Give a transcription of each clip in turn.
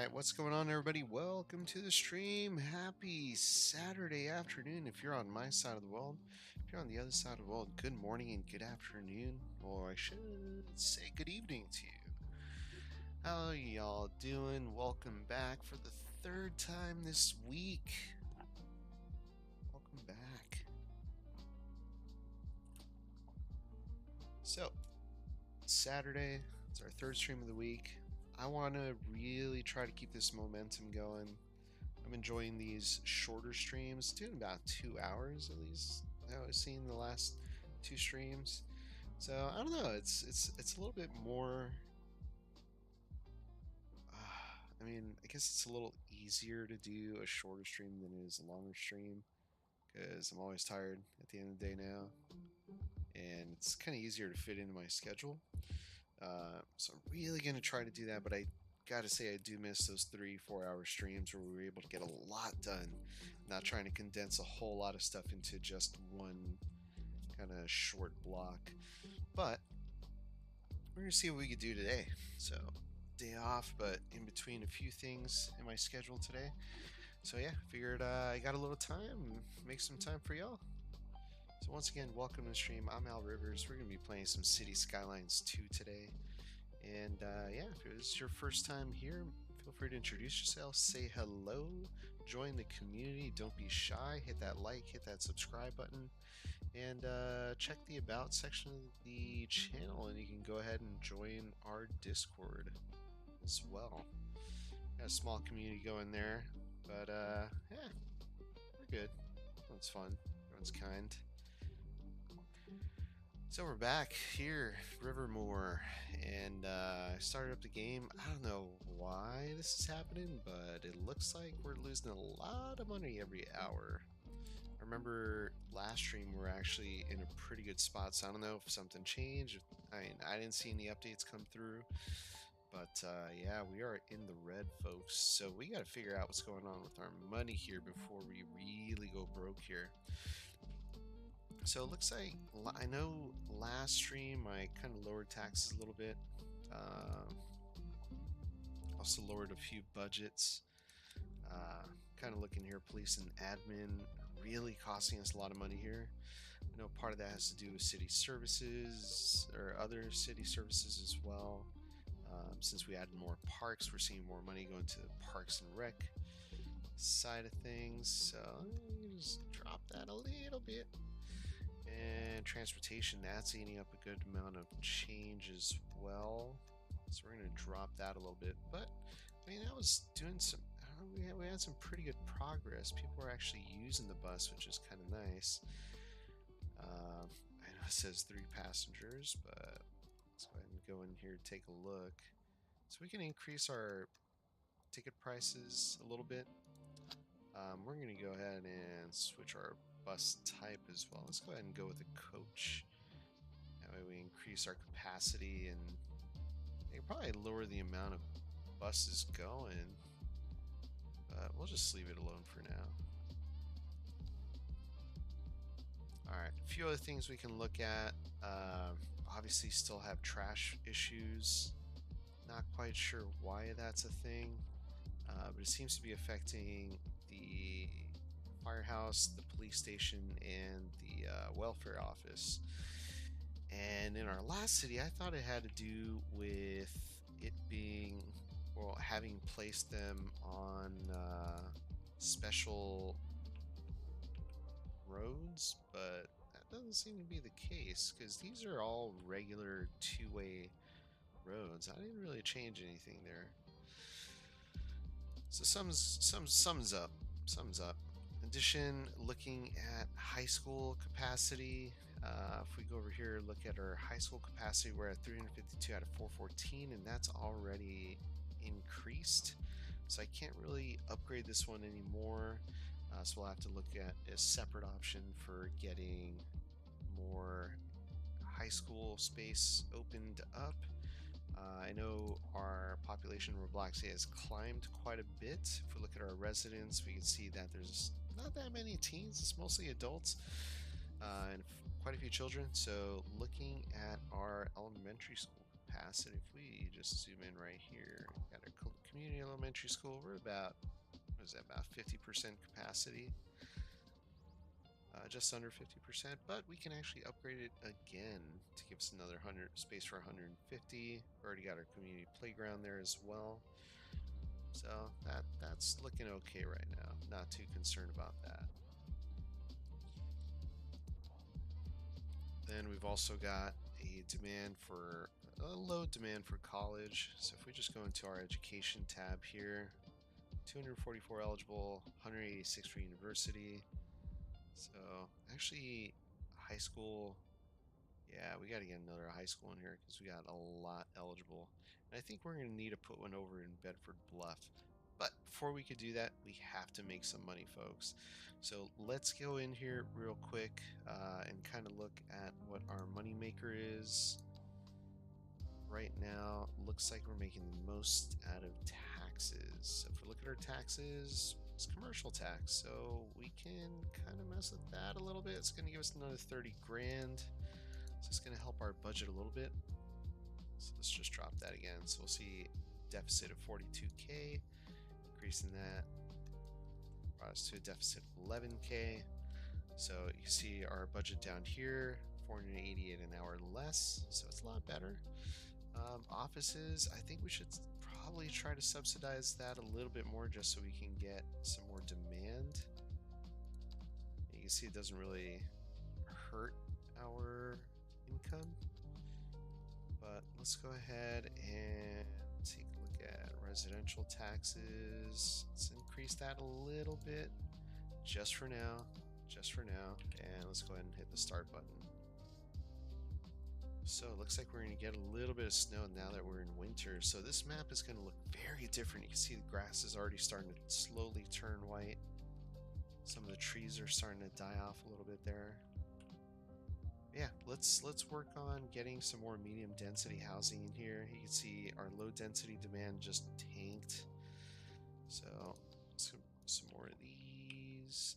Alright, what's going on, everybody? Welcome to the stream. Happy Saturday afternoon if you're on my side of the world. If you're on the other side of the world, good morning and good afternoon, or I should say good evening to you. How y'all doing? Welcome back for the third time this week. Welcome back. So, Saturday, it's our third stream of the week. I want to really try to keep this momentum going. I'm enjoying these shorter streams, doing about 2 hours at least. I was seeing the last two streams, so I don't know. It's a little bit more. I mean, I guess it's a little easier to do a shorter stream than it is a longer stream because I'm always tired at the end of the day now, and it's kind of easier to fit into my schedule. So I'm really gonna try to do that, but I gotta say I do miss those 3-4 hour streams where we were able to get a lot done, not trying to condense a whole lot of stuff into just one kind of short block. But we're gonna see what we could do today. So day off, but in between a few things in my schedule today. So yeah, figured I got a little time, make some time for y'all. So once again, welcome to the stream. I'm Al Rivers. We're going to be playing some City Skylines 2 today. And yeah, if it was your first time here, feel free to introduce yourself, say hello, join the community, don't be shy, hit that like, hit that subscribe button, and check the About section of the channel, and you can go ahead and join our Discord as well. Got a small community going there, but yeah, we're good. Everyone's fun, everyone's kind. So we're back here, Rivermoor, and I started up the game. I don't know why this is happening, but it looks like we're losing a lot of money every hour. I remember last stream we were actually in a pretty good spot, so I don't know if something changed. I mean, I didn't see any updates come through, but yeah, we are in the red, folks. So we got to figure out what's going on with our money here before we really go broke here. So it looks like, I know last stream I kind of lowered taxes a little bit. Also lowered a few budgets. Kind of looking here, police and admin really costing us a lot of money here. I know part of that has to do with city services or other city services as well. Since we added more parks, we're seeing more money going to parks and rec side of things. So just drop that a little bit. And transportation, that's eating up a good amount of change as well. So we're going to drop that a little bit. But, I mean, that was doing some, we had some pretty good progress. People were actually using the bus, which is kind of nice. I know it says 3 passengers, but let's go ahead and go in here and take a look. So we can increase our ticket prices a little bit. We're going to go ahead and switch our bus type as well. Let's go ahead and go with a coach. That way we increase our capacity and they probably lower the amount of buses going, but we'll just leave it alone for now. Alright, a few other things we can look at. Obviously still have trash issues. Not quite sure why that's a thing, but it seems to be affecting the firehouse, the police station, and the welfare office. And in our last city, I thought it had to do with it being, well, having placed them on special roads, but that doesn't seem to be the case because these are all regular two-way roads. I didn't really change anything there. So sums up. In addition, looking at high school capacity, if we go over here, look at our high school capacity, we're at 352 out of 414, and that's already increased. So I can't really upgrade this one anymore. So we'll have to look at a separate option for getting more high school space opened up. I know our population in Roblox has climbed quite a bit. If we look at our residents, we can see that there's not that many teens. It's mostly adults and quite a few children. So looking at our elementary school past it. If we just zoom in right here, got our community elementary school. We're about, what is that, about 50% capacity. Just under 50%, but we can actually upgrade it again to give us another 100 space for 150. We already got our community playground there as well. So that's looking okay right now. Not too concerned about that. Then we've also got a low demand for college. So if we just go into our education tab here, 244 eligible, 186 for university. So actually high school, yeah, we got to get another high school in here because we got a lot eligible. And I think we're going to need to put one over in Bedford Bluff. But before we could do that, we have to make some money, folks. So let's go in here real quick and kind of look at what our money maker is. Right now, looks like we're making the most out of taxes. So if we look at our taxes, it's commercial tax. So we can kind of mess with that a little bit. It's going to give us another 30 grand. So it's going to help our budget a little bit. So let's just drop that again. So we'll see deficit of 42K. Increasing that brought us to a deficit of 11K. So you see our budget down here, 488 an hour less. So it's a lot better. Offices, I think we should probably try to subsidize that a little bit more just so we can get some more demand. You can see it doesn't really hurt our income. But let's go ahead and take a look at residential taxes. Let's increase that a little bit just for now. And let's go ahead and hit the start button. So it looks like we're going to get a little bit of snow now that we're in winter. So this map is going to look very different. You can see the grass is already starting to slowly turn white. Some of the trees are starting to die off a little bit there. Yeah, let's work on getting some more medium density housing in here. You can see our low density demand just tanked. So some more of these.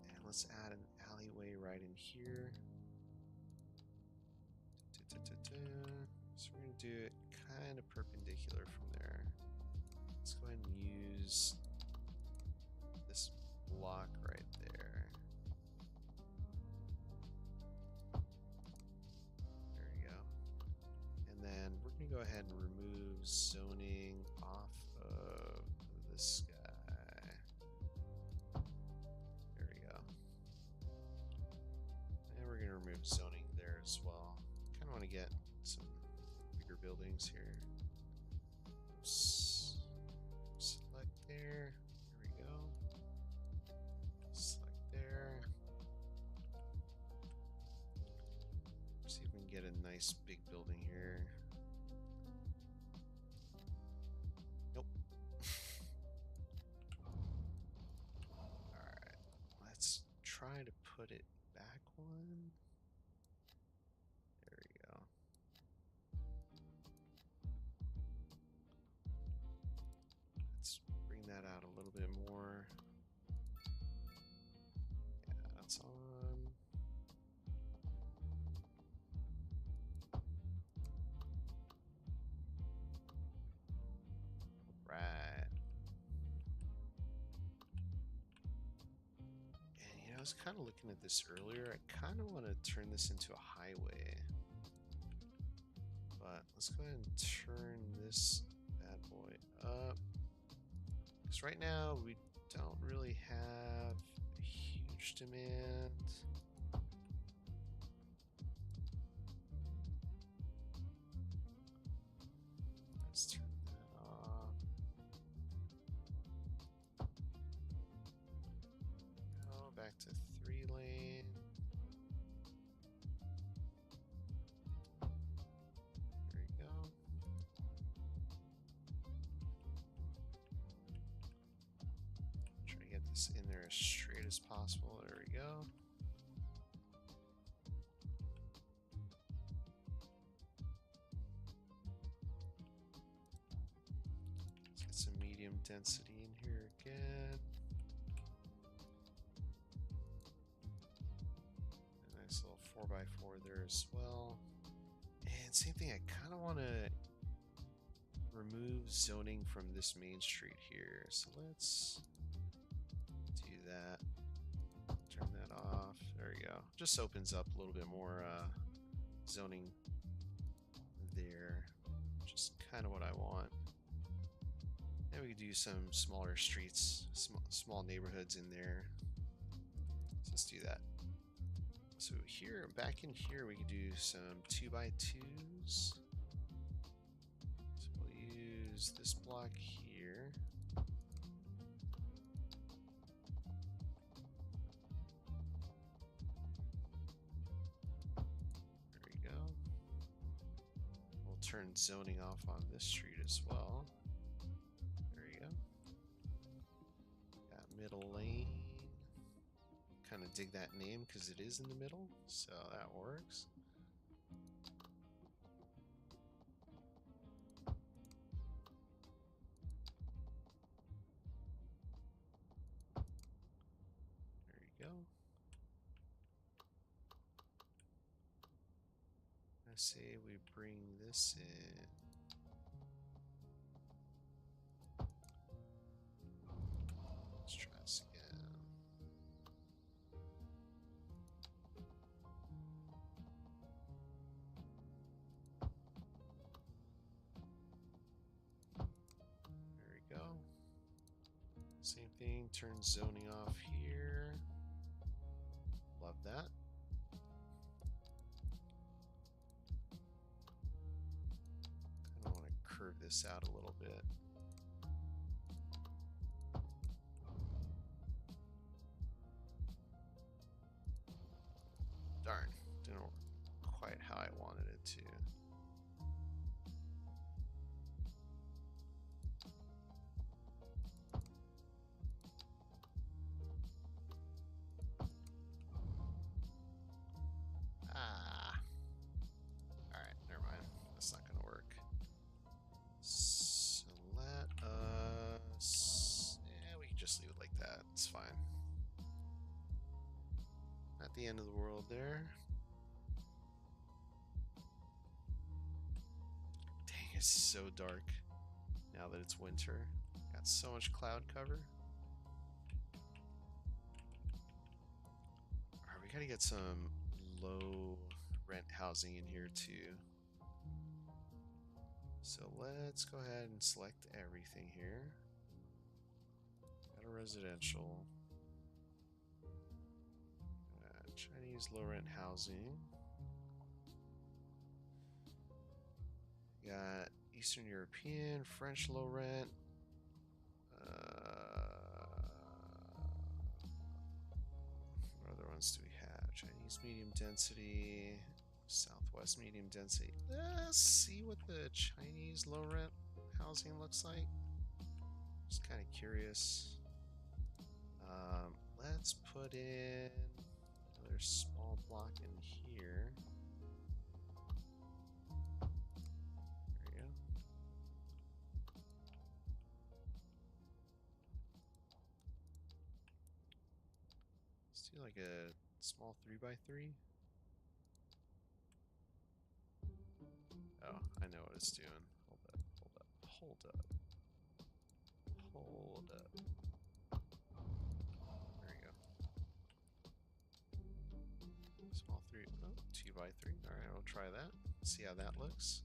And let's add an alleyway right in here. So we're going to do it kind of perpendicular from there. Let's go ahead and use this block right there. There we go. And then we're going to go ahead and remove zoning off of this guy. There we go. And we're going to remove zoning there as well. Kind of want to get some bigger buildings here. Oops. Select there. Here we go. Select there. See if we can get a nice big building here. Nope. Alright. Let's try to put it back one. There we go. Let's bring that out a little bit more. Yeah, that's on. Right. And you know, I was kind of looking at this earlier. I kind of want to turn this into a highway. But let's go ahead and turn this bad boy up. Because right now we don't really have a huge demand. Let's turn that off. Go back to 3-lane. There we go. Try to get this in there as straight as possible. There we go. Let's get some medium density in here again. A nice little 4x4 there as well. And see same thing. I kind of want to remove zoning from this main street here. So let's do that. Turn that off. There we go. Just opens up a little bit more zoning there. Just kind of what I want. And we could do some smaller streets, small neighborhoods in there. So let's do that. So here, back in here, we could do some 2x2s. So we'll use this block here. There we go. We'll turn zoning off on this street as well. There you go. Got middle lane. Kind of dig that name because it is in the middle, so that works. There you go. I say we bring this in. Let's try this again. Same thing, turn zoning off here. Love that. Kind of want to curve this out a little bit. Darn, didn't work quite how I wanted it to. It's fine. Not the end of the world there. Dang, it's so dark now that it's winter. Got so much cloud cover. Alright, we gotta get some low rent housing in here too. So let's go ahead and select everything here. Got a residential. Chinese low rent housing. Got Eastern European, French low rent. What other ones do we have? Chinese medium density, Southwest medium density. Let's see what the Chinese low rent housing looks like. Just kind of curious. Let's put in another small block in here. There we go. Let's do like a small 3x3. Oh, I know what it's doing. Hold up, hold up, hold up. Hold up. There we go. Small 2x3. Alright, I'll try that. See how that looks.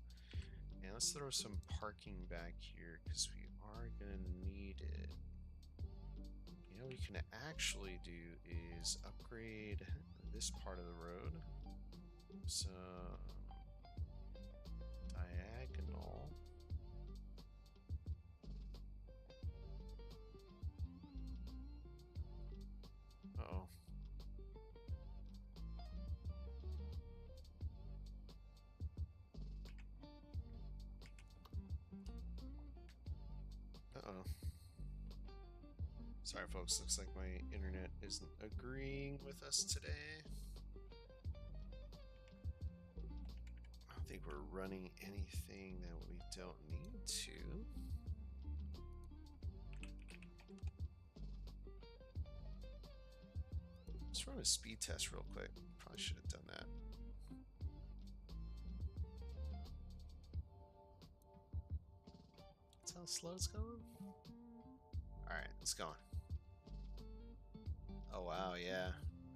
And let's throw some parking back here because we are going to need it. You know what we can actually do is upgrade this part of the road. So diagonal. Uh-oh. Uh-oh. Sorry, folks. Looks like my internet isn't agreeing with us today. I don't think we're running anything that we don't need to. Let's run a speed test real quick. Probably should have done that. That's how slow it's going? Alright, it's going. Oh wow, yeah.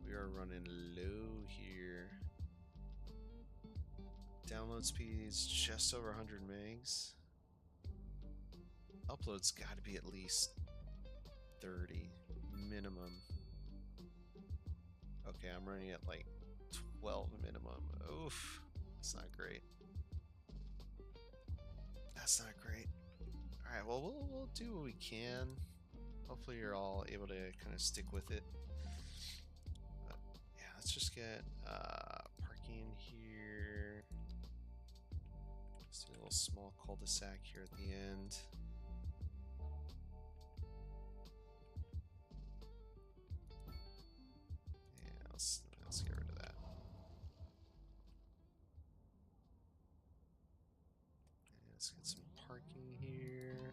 We are running low here. Download speed is just over 100 megs. Upload's got to be at least 30 minimum. Okay, I'm running at like 12 minimum. Oof, that's not great. That's not great. All right, well, we'll do what we can. Hopefully you're all able to kind of stick with it. But yeah, let's just get parking here. Just do a little small cul-de-sac here at the end. Yeah, let's get rid of that. And let's get some parking here.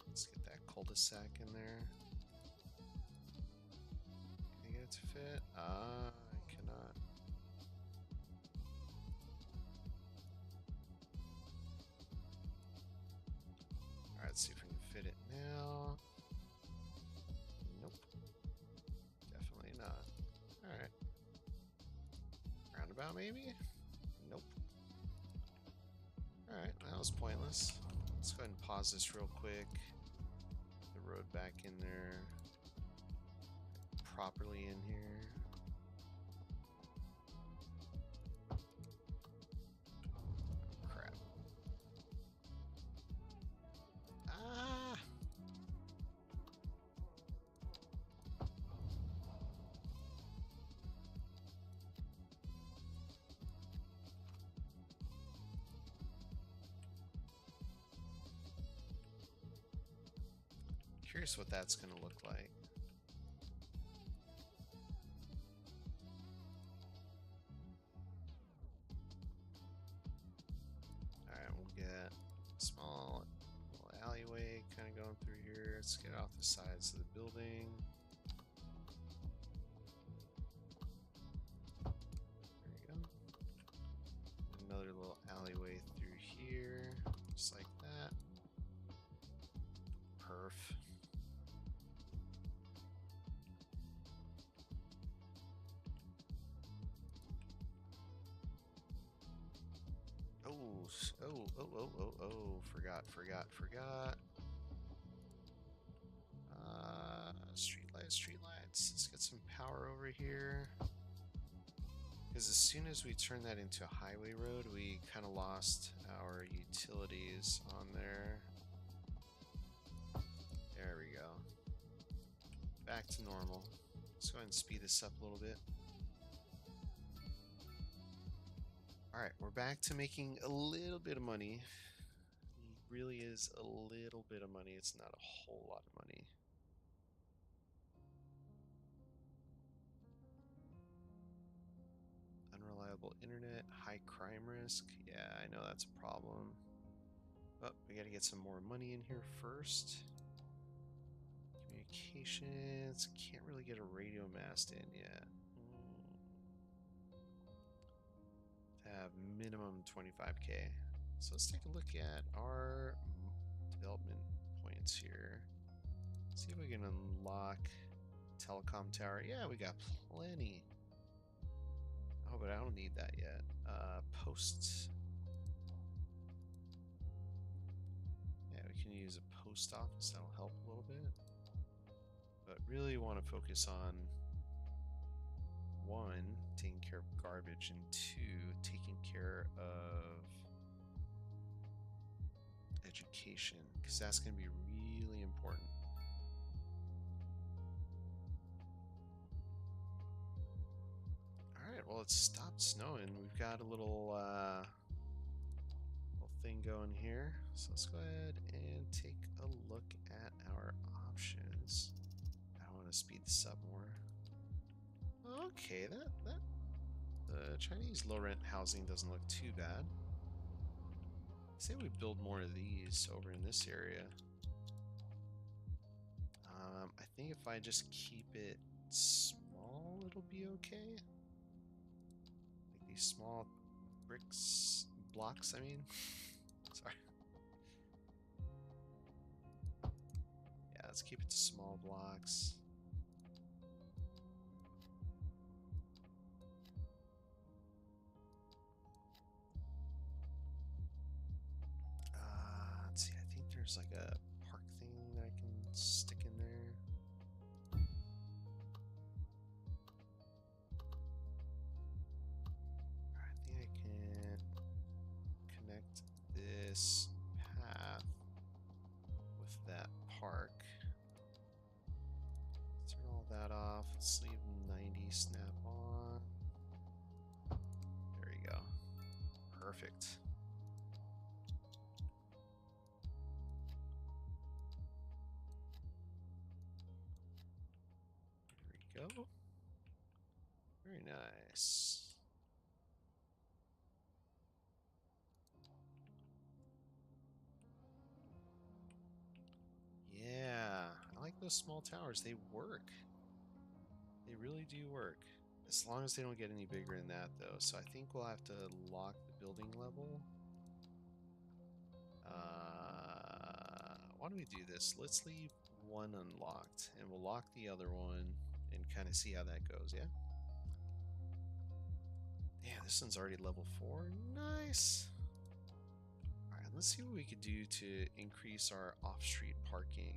Let's get that cul-de-sac in there. Can I get it to fit? I cannot. Alright, let's see if we can fit it now. Nope. Definitely not. Alright. Roundabout maybe? Nope. Alright, that was pointless. Let's go ahead and pause this real quick. Get the road back in there. Properly in here. Crap. Ah! Curious what that's going to look like. Alright, we'll get a small little alleyway kind of going through here. Let's get off the sides of the building. There we go. Another little alleyway through here, just like that. Perf. Oh, forgot. Streetlights. Let's get some power over here. Because as soon as we turn that into a highway road, we kind of lost our utilities on there. There we go. Back to normal. Let's go ahead and speed this up a little bit. Alright, we're back to making a little bit of money. It really is a little bit of money. It's not a whole lot of money. Unreliable internet, high crime risk. Yeah, I know that's a problem. But we gotta get some more money in here first. Communications. Can't really get a radio mast in yet. Have minimum 25k. So let's take a look at our development points here. See if we can unlock telecom tower. Yeah, we got plenty. Oh, but I don't need that yet. Posts. Yeah, we can use a post office. That'll help a little bit. But really want to focus on one, taking care of garbage, and two, taking care of education, because that's going to be really important. Alright, well, it stopped snowing. We've got a little thing going here. So let's go ahead and take a look at our options. I want to speed this up more. Okay, the Chinese low rent housing doesn't look too bad. Say we build more of these over in this area. I think if if I just keep it small, it'll be okay. Like these small blocks, I mean. Sorry. Yeah, let's keep it to small blocks. Let's see, I think there's like a park thing that I can stick in there. I think I can connect this path with that park. Turn all that off. Let's leave 90 snap on. There you go. Perfect. There we go. Very nice. Yeah, I like those small towers. They work. They really do work. As long as they don't get any bigger than that, though. So I think we'll have to lock the building level. Why don't we do this? Let's leave one unlocked, and we'll lock the other one and kind of see how that goes, yeah? Yeah, this one's already level 4. Nice! Alright, let's see what we could do to increase our off-street parking.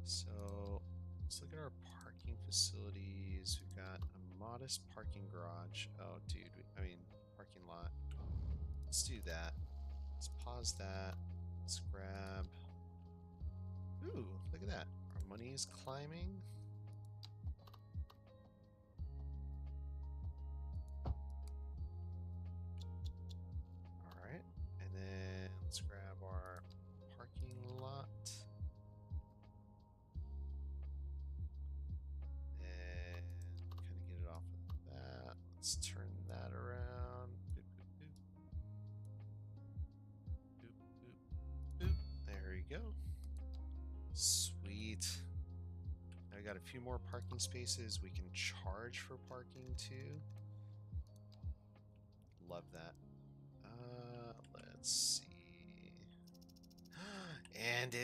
So, let's look at our parking facilities. We've got a modest parking garage. Oh, dude, parking lot. Let's do that. Let's pause that. Let's grab... Ooh, look at that. Our money is climbing. Alright, and then let's grab our parking lot. And kind of get it off of that. Let's turn that around. Boop, boop, boop. Boop, boop, boop. There we go. Sweet. Now we got a few more parking spaces. We can charge for parking too. Love that. Let's see. And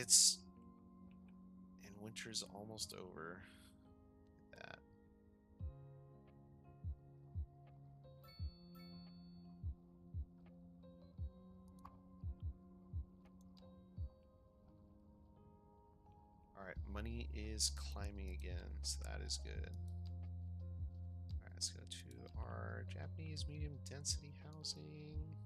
winter's almost over. Look at that. Alright, money is climbing again, so that is good. Alright, let's go to our Japanese medium density housing.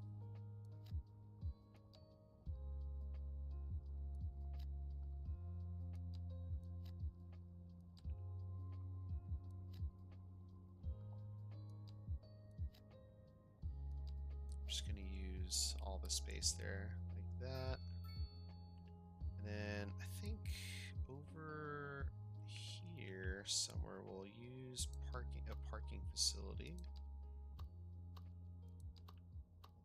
I'm just going to use all the space there, like that. And then I think over here somewhere we'll use a parking facility.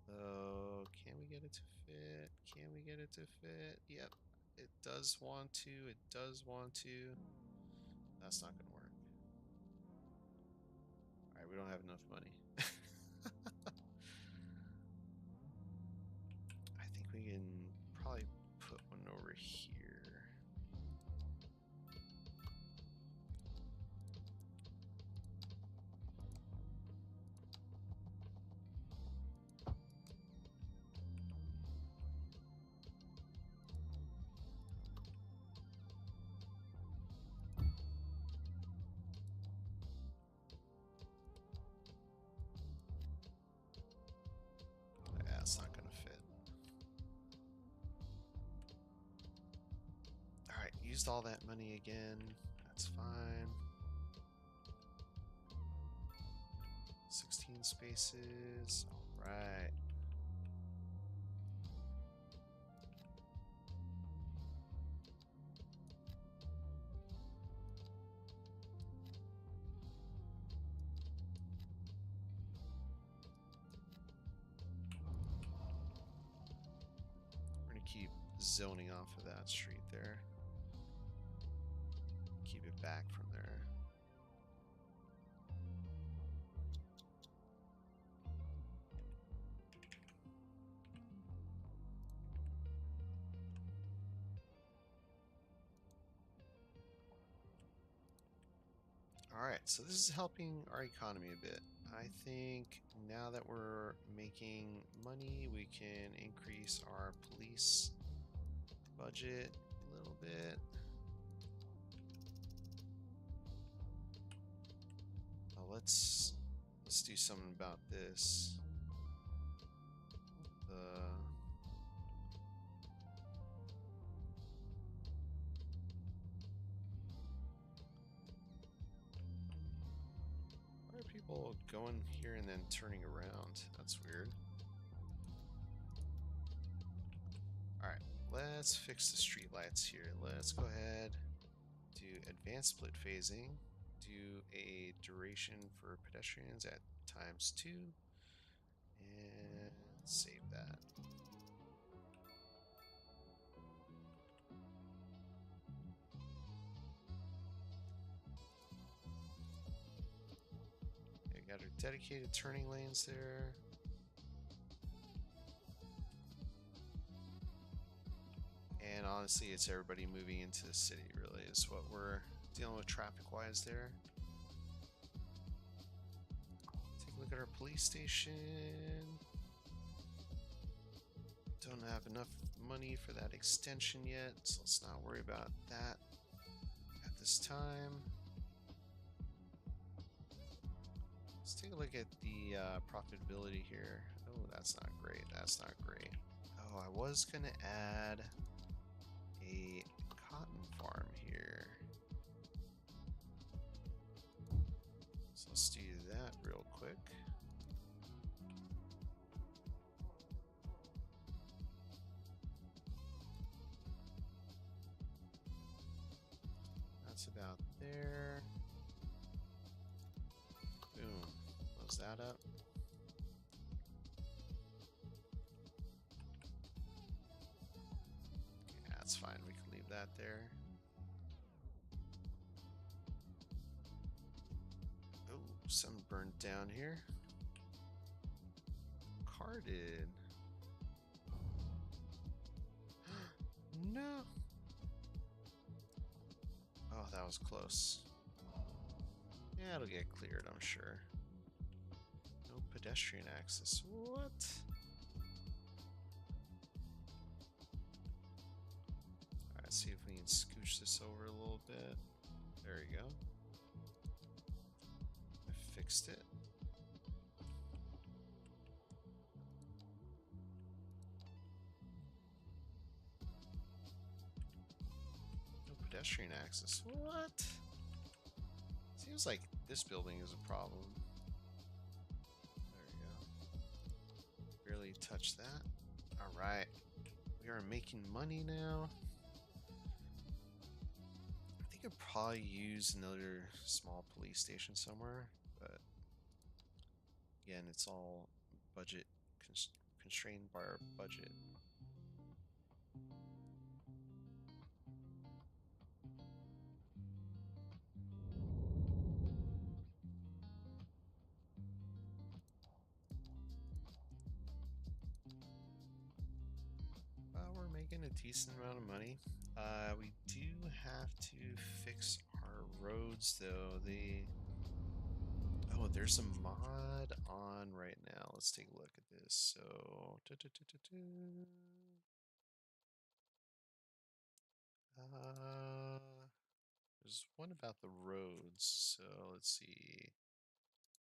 Though, can we get it to fit? Can we get it to fit? Yep, it does want to. It does want to. That's not going to work. Alright, we don't have enough money. I think we can probably put one over here. Yeah, it's not gonna fit. Alright, used all that money again. That's fine. 16 spaces. Alright. We're gonna keep zoning off of that street there. back from there. Alright, so this is helping our economy a bit. I think now that we're making money, we can increase our police budget a little bit. Let's do something about this. Why are people going here and then turning around? That's weird. Alright, let's fix the streetlights here. Let's go ahead, do advanced split phasing, do a duration for pedestrians at ×2, and save that. Okay, got our dedicated turning lanes there. And honestly, it's everybody moving into the city, really, is what we're dealing with traffic-wise there. Take a look at our police station. Don't have enough money for that extension yet, so let's not worry about that at this time. Let's take a look at the profitability here. Oh, that's not great. That's not great. Oh, I was going to add a cotton farm here. So let's do that real quick. That's about there. Boom. Close that up. Yeah, that's fine. We can leave that there. Oh, some burned down here. Carded. No. Oh, that was close. Yeah, it'll get cleared, I'm sure. No pedestrian access. What? Alright, let's see if we can scooch this over a little bit. There you go. I fixed it. No pedestrian access. What? Seems like this building is a problem. There you go. Barely touched that. Alright. We are making money now. I think I'd probably use another small police station somewhere, but again, it's all budget constrained by our budget. We're making a decent amount of money. We do have to fix our roads though. Oh, there's a mod on right now. Let's take a look at this. So there's one about the roads. So let's see.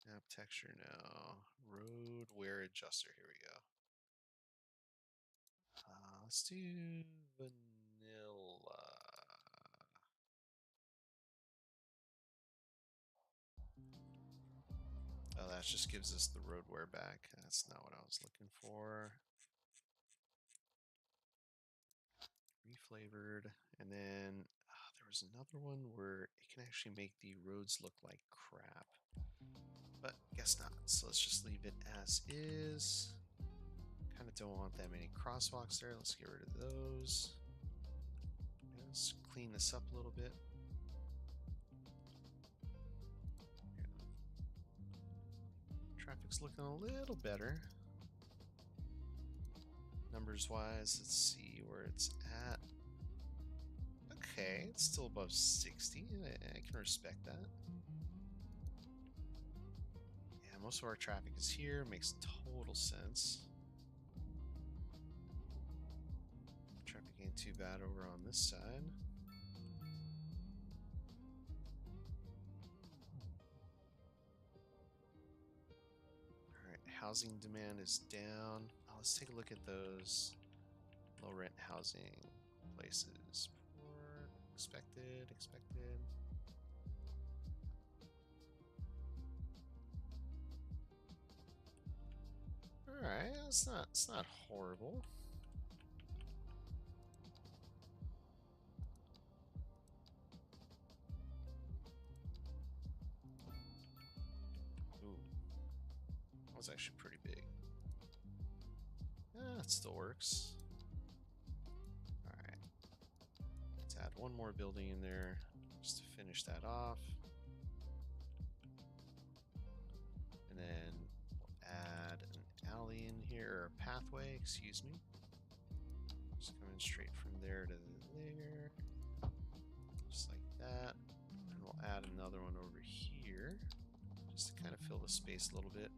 Map texture now. Road wear adjuster. Here we go. Let's do vanilla. Oh, that just gives us the road wear back. That's not what I was looking for. Reflavored. And then there was another one where it can actually make the roads look like crap. But guess not. So let's just leave it as is. Kind of don't want that many crosswalks there. Let's get rid of those. Let's clean this up a little bit. Traffic's looking a little better. Numbers wise, let's see where it's at. Okay, it's still above 60. I can respect that. Yeah, most of our traffic is here. Makes total sense. Traffic ain't too bad over on this side. Alright, housing demand is down. Oh, let's take a look at those low rent housing places. Poor, expected. Alright, it's not horrible. Ooh. That was actually pretty big. It still works. Alright. Let's add one more building in there just to finish that off. And then we'll add an alley in here, or a pathway, excuse me. Just coming straight from there to there. Just like that. And we'll add another one over here, just to kind of fill the space a little bit.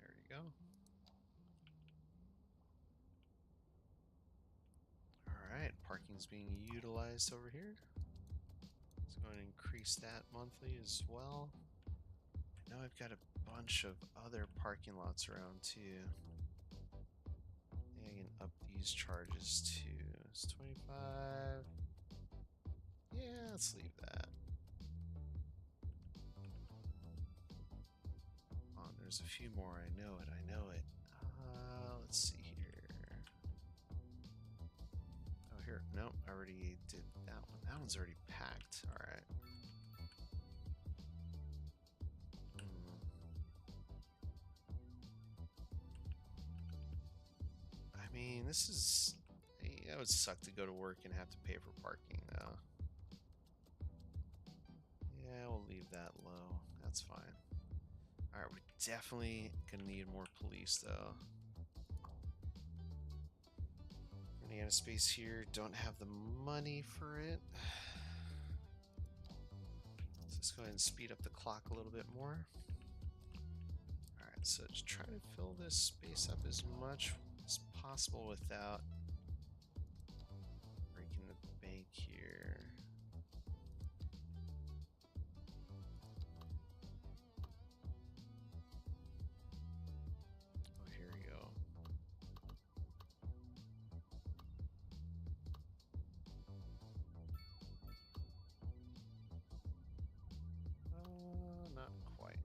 There you go. Alright, parking's being utilized over here. Let's go ahead and increase that monthly as well. Now I've got a bunch of other parking lots around too. I can up these charges to it's 25. Yeah, let's leave that. Oh, there's a few more. I know it. Let's see here. Oh, here. Nope, I already did that one. That one's already packed. All right. I mean, this is... That would suck to go to work and have to pay for parking, though. Yeah, we'll leave that low. That's fine. Alright, we're definitely gonna need more police, though. Running out of space here. Don't have the money for it. Let's go ahead and speed up the clock a little bit more. Alright, so just try to fill this space up as much as possible without breaking the bank here. Oh, here we go. Not quite.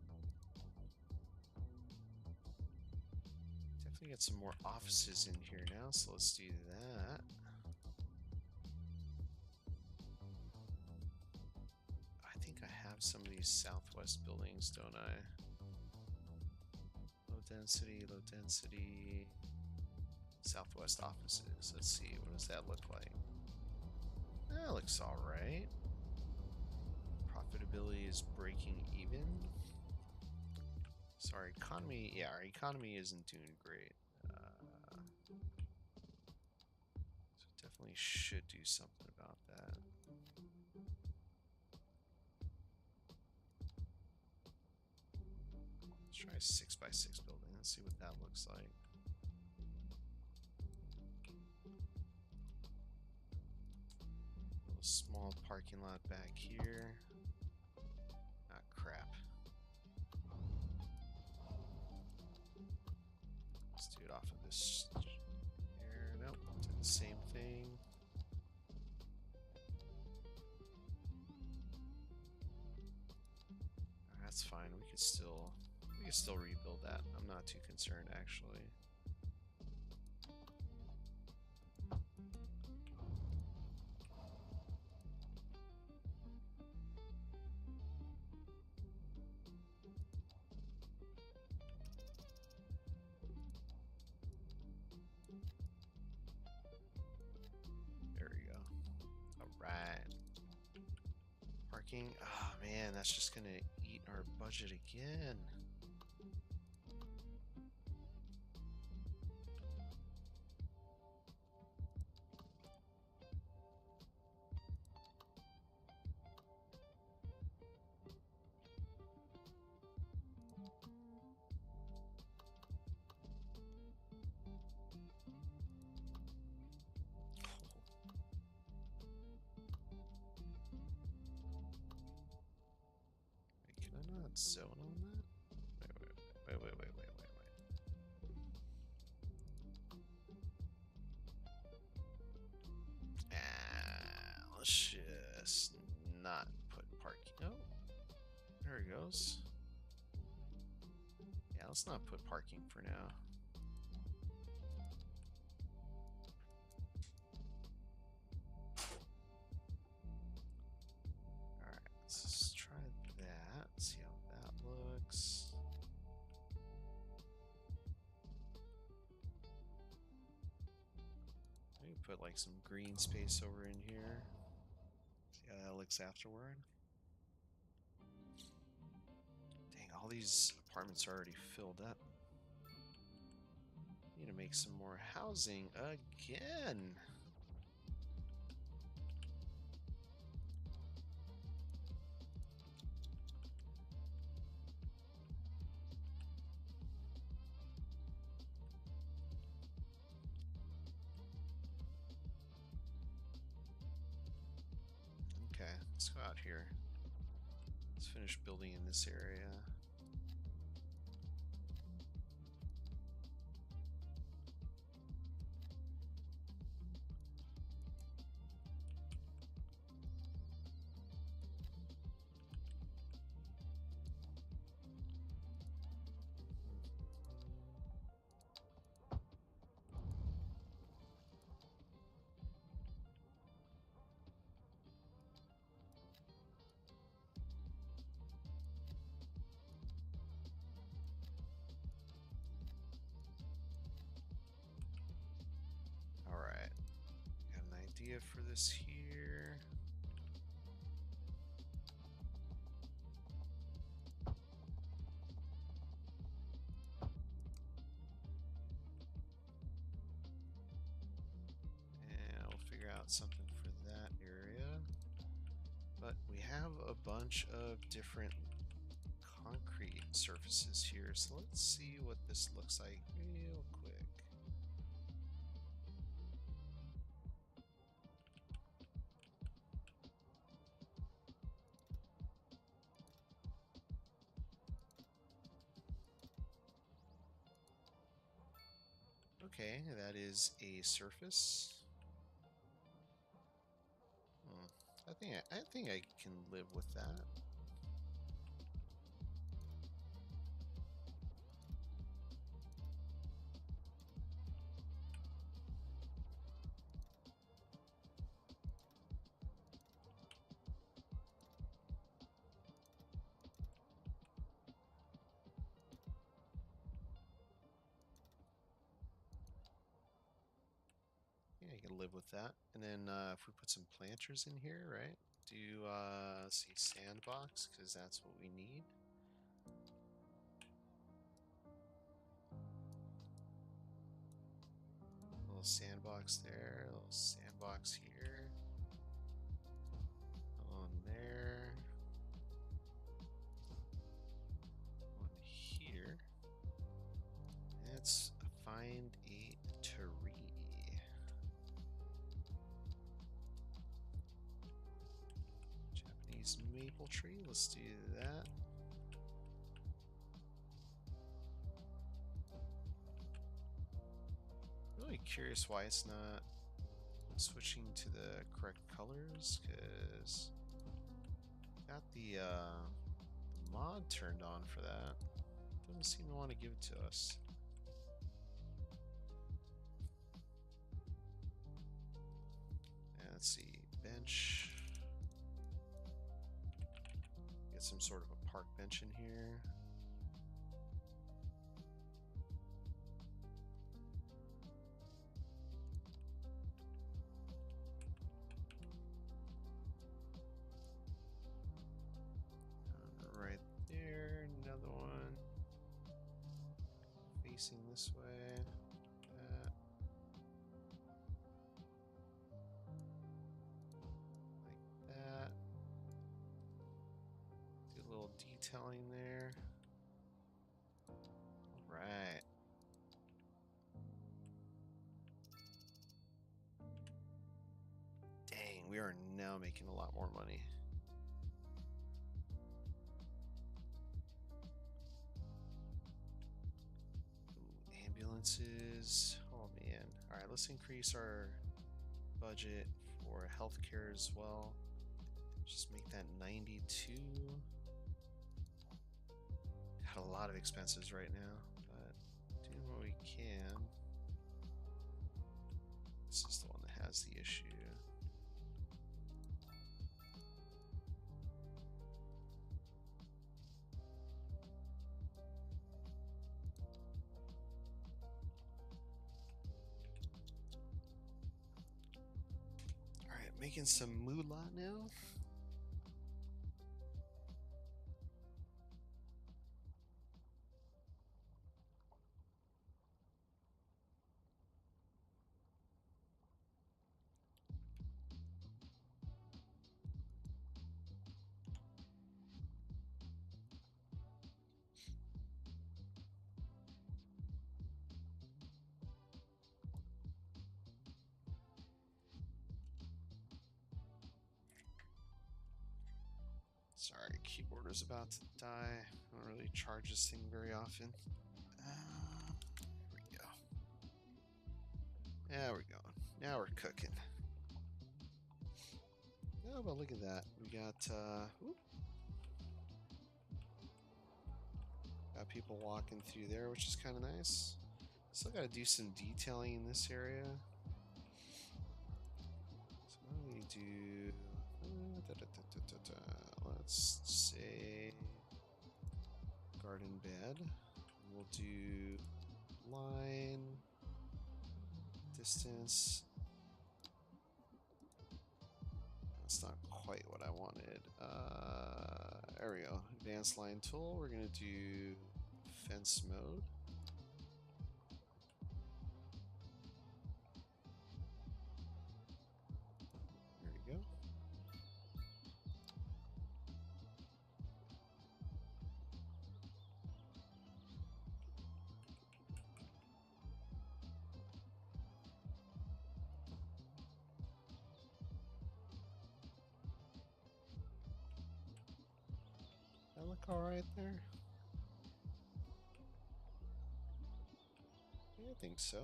Definitely get some more offices in here now, so let's do that. I think I have some of these southwest buildings, don't I? Low density, southwest offices. Let's see, what does that look like? That looks alright. Profitability is breaking even. So our economy, yeah, our economy isn't doing great. So definitely should do something about that. Let's try a 6x6 building. Let's see what that looks like. Little small parking lot back here. Ah, crap. Let's do it off of this here. Nope, did the same thing. That's fine. We can still rebuild that. I'm not too concerned, actually. There we go. parking. Oh man, that's just gonna eat our budget again. Wait, can I not zone on that? Wait. Let's just not put parking. Oh, there it goes. Yeah, let's not put parking for now. Alright, let's just try that. See how that looks. Maybe put like some green space over in here. See how that looks afterward. Dang, all these apartments are already filled up. Need to make some more housing again. Okay, let's go out here. Let's finish building in this area. Alright, got an idea for this here. And we'll figure out something for that area. But we have a bunch of different concrete surfaces here, so let's see what this looks like real quick. Okay, that is a surface. I think I can live with that. Yeah, you can live with that. And then if we put some planters in here, right? Do let's see, sandbox, because that's what we need. Little sandbox there, little sandbox here. On there. On here. Let's find a tree. Japanese maple tree, let's do that. Really curious why it's not switching to the correct colors, because got the mod turned on for that. Doesn't seem to want to give it to us. And let's see, bench. Get some sort of a park bench in here. facing this way. That. Like that. Do a little detailing there. Alright. Dang, we are now making a lot more money. Ooh, ambulances. Oh man. Alright, let's increase our budget for healthcare as well. Just make that 92. Got a lot of expenses right now, but doing what we can. This is the one that has the issue. Alright, making some moolah now. Sorry, keyboard is about to die. I don't really charge this thing very often. Here we go. There we go. Now we're cooking. Oh, but look at that. We got got people walking through there, which is kind of nice. Still got to do some detailing in this area. So what do we do? Let's say garden bed. We'll do line, distance. That's not quite what I wanted. There we go. Advanced line tool. We're going to do fence mode. There we go. That look alright there? Yeah, I think so.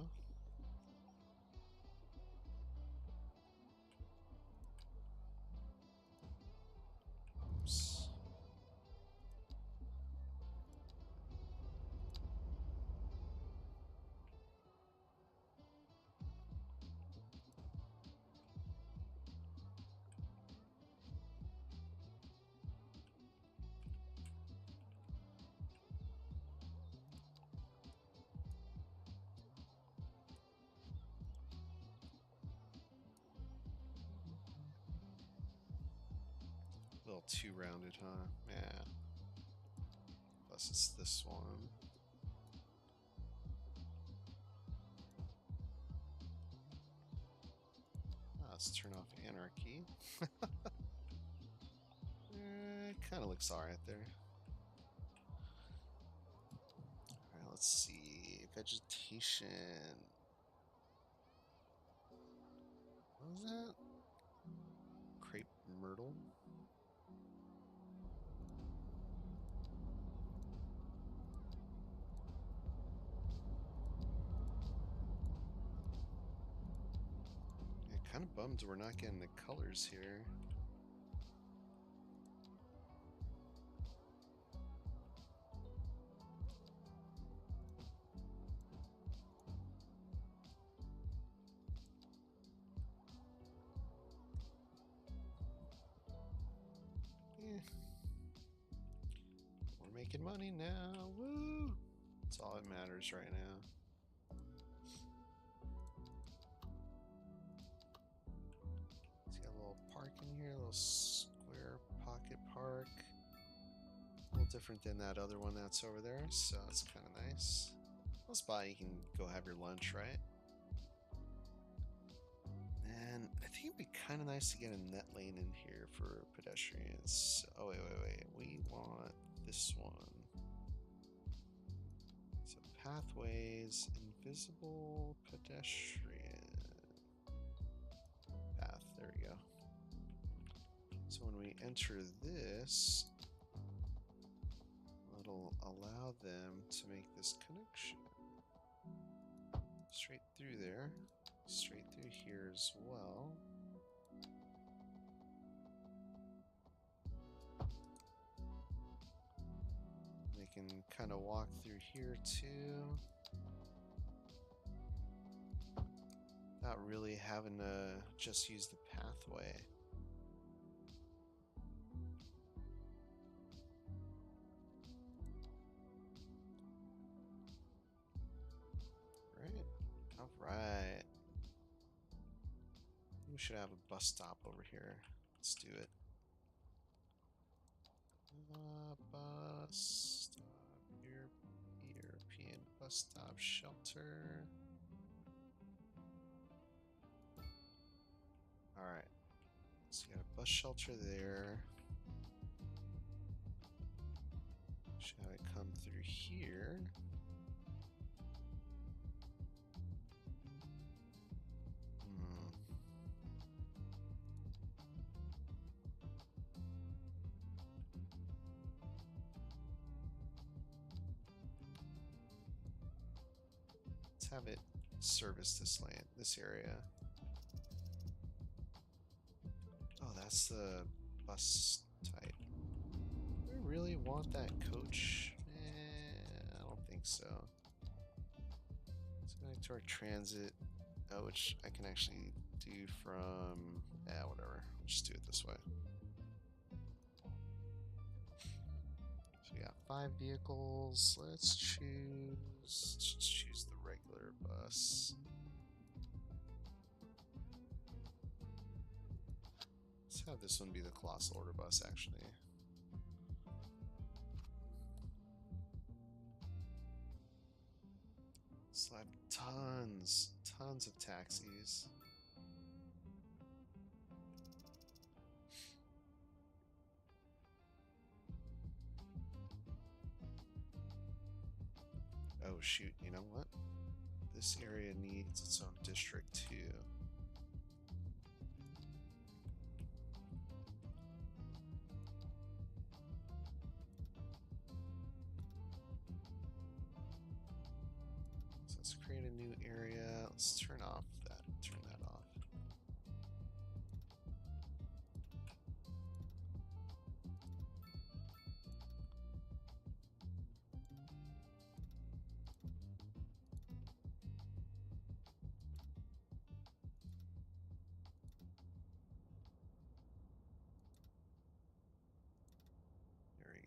Oops. A little too rounded, huh? Yeah. Plus it's this one. Let's turn off anarchy. Kind of looks alright there. Alright, let's see. Vegetation. What was that? Crepe myrtle? Yeah, kind of bummed we're not getting the colors here. We're making money now. Woo! That's all that matters right now. It's got a little park in here, a little square pocket park. A little different than that other one that's over there, so it's kind of nice. close by. You can go have your lunch, right? And I think it'd be kind of nice to get a net lane in here for pedestrians. Oh, wait. We want this one. So pathways, invisible pedestrian path. There we go. So when we enter this, it'll allow them to make this connection. Straight through there. Straight through here as well. They can kind of walk through here too. Not really having to just use the pathway. Alright. We should have a bus stop over here. Let's do it. Bus stop. European bus stop shelter. Alright. So you got a bus shelter there. Should have it come through here. Let's have it service this area. Oh, that's the bus type. Do we really want that coach? I don't think so. Let's go back to our transit, which I can actually do from, whatever. We'll just do it this way. So we got 5 vehicles. Let's choose the regular bus. Let's have this one be the Colossal Order bus, actually. So I have tons of taxis. Oh shoot, you know what? This area needs its own district too. So let's create a new area. Let's turn that off.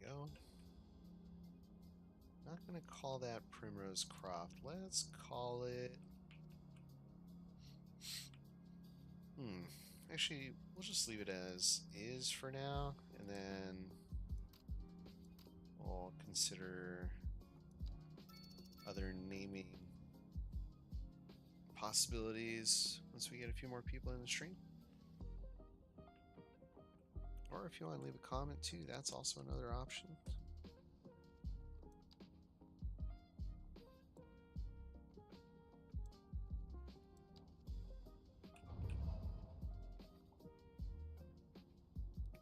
Go. Not gonna call that Primrose Croft. Let's call it. Actually, we'll just leave it as is for now, and then we'll consider other naming possibilities once we get a few more people in the stream. Or if you want to leave a comment too, that's also another option.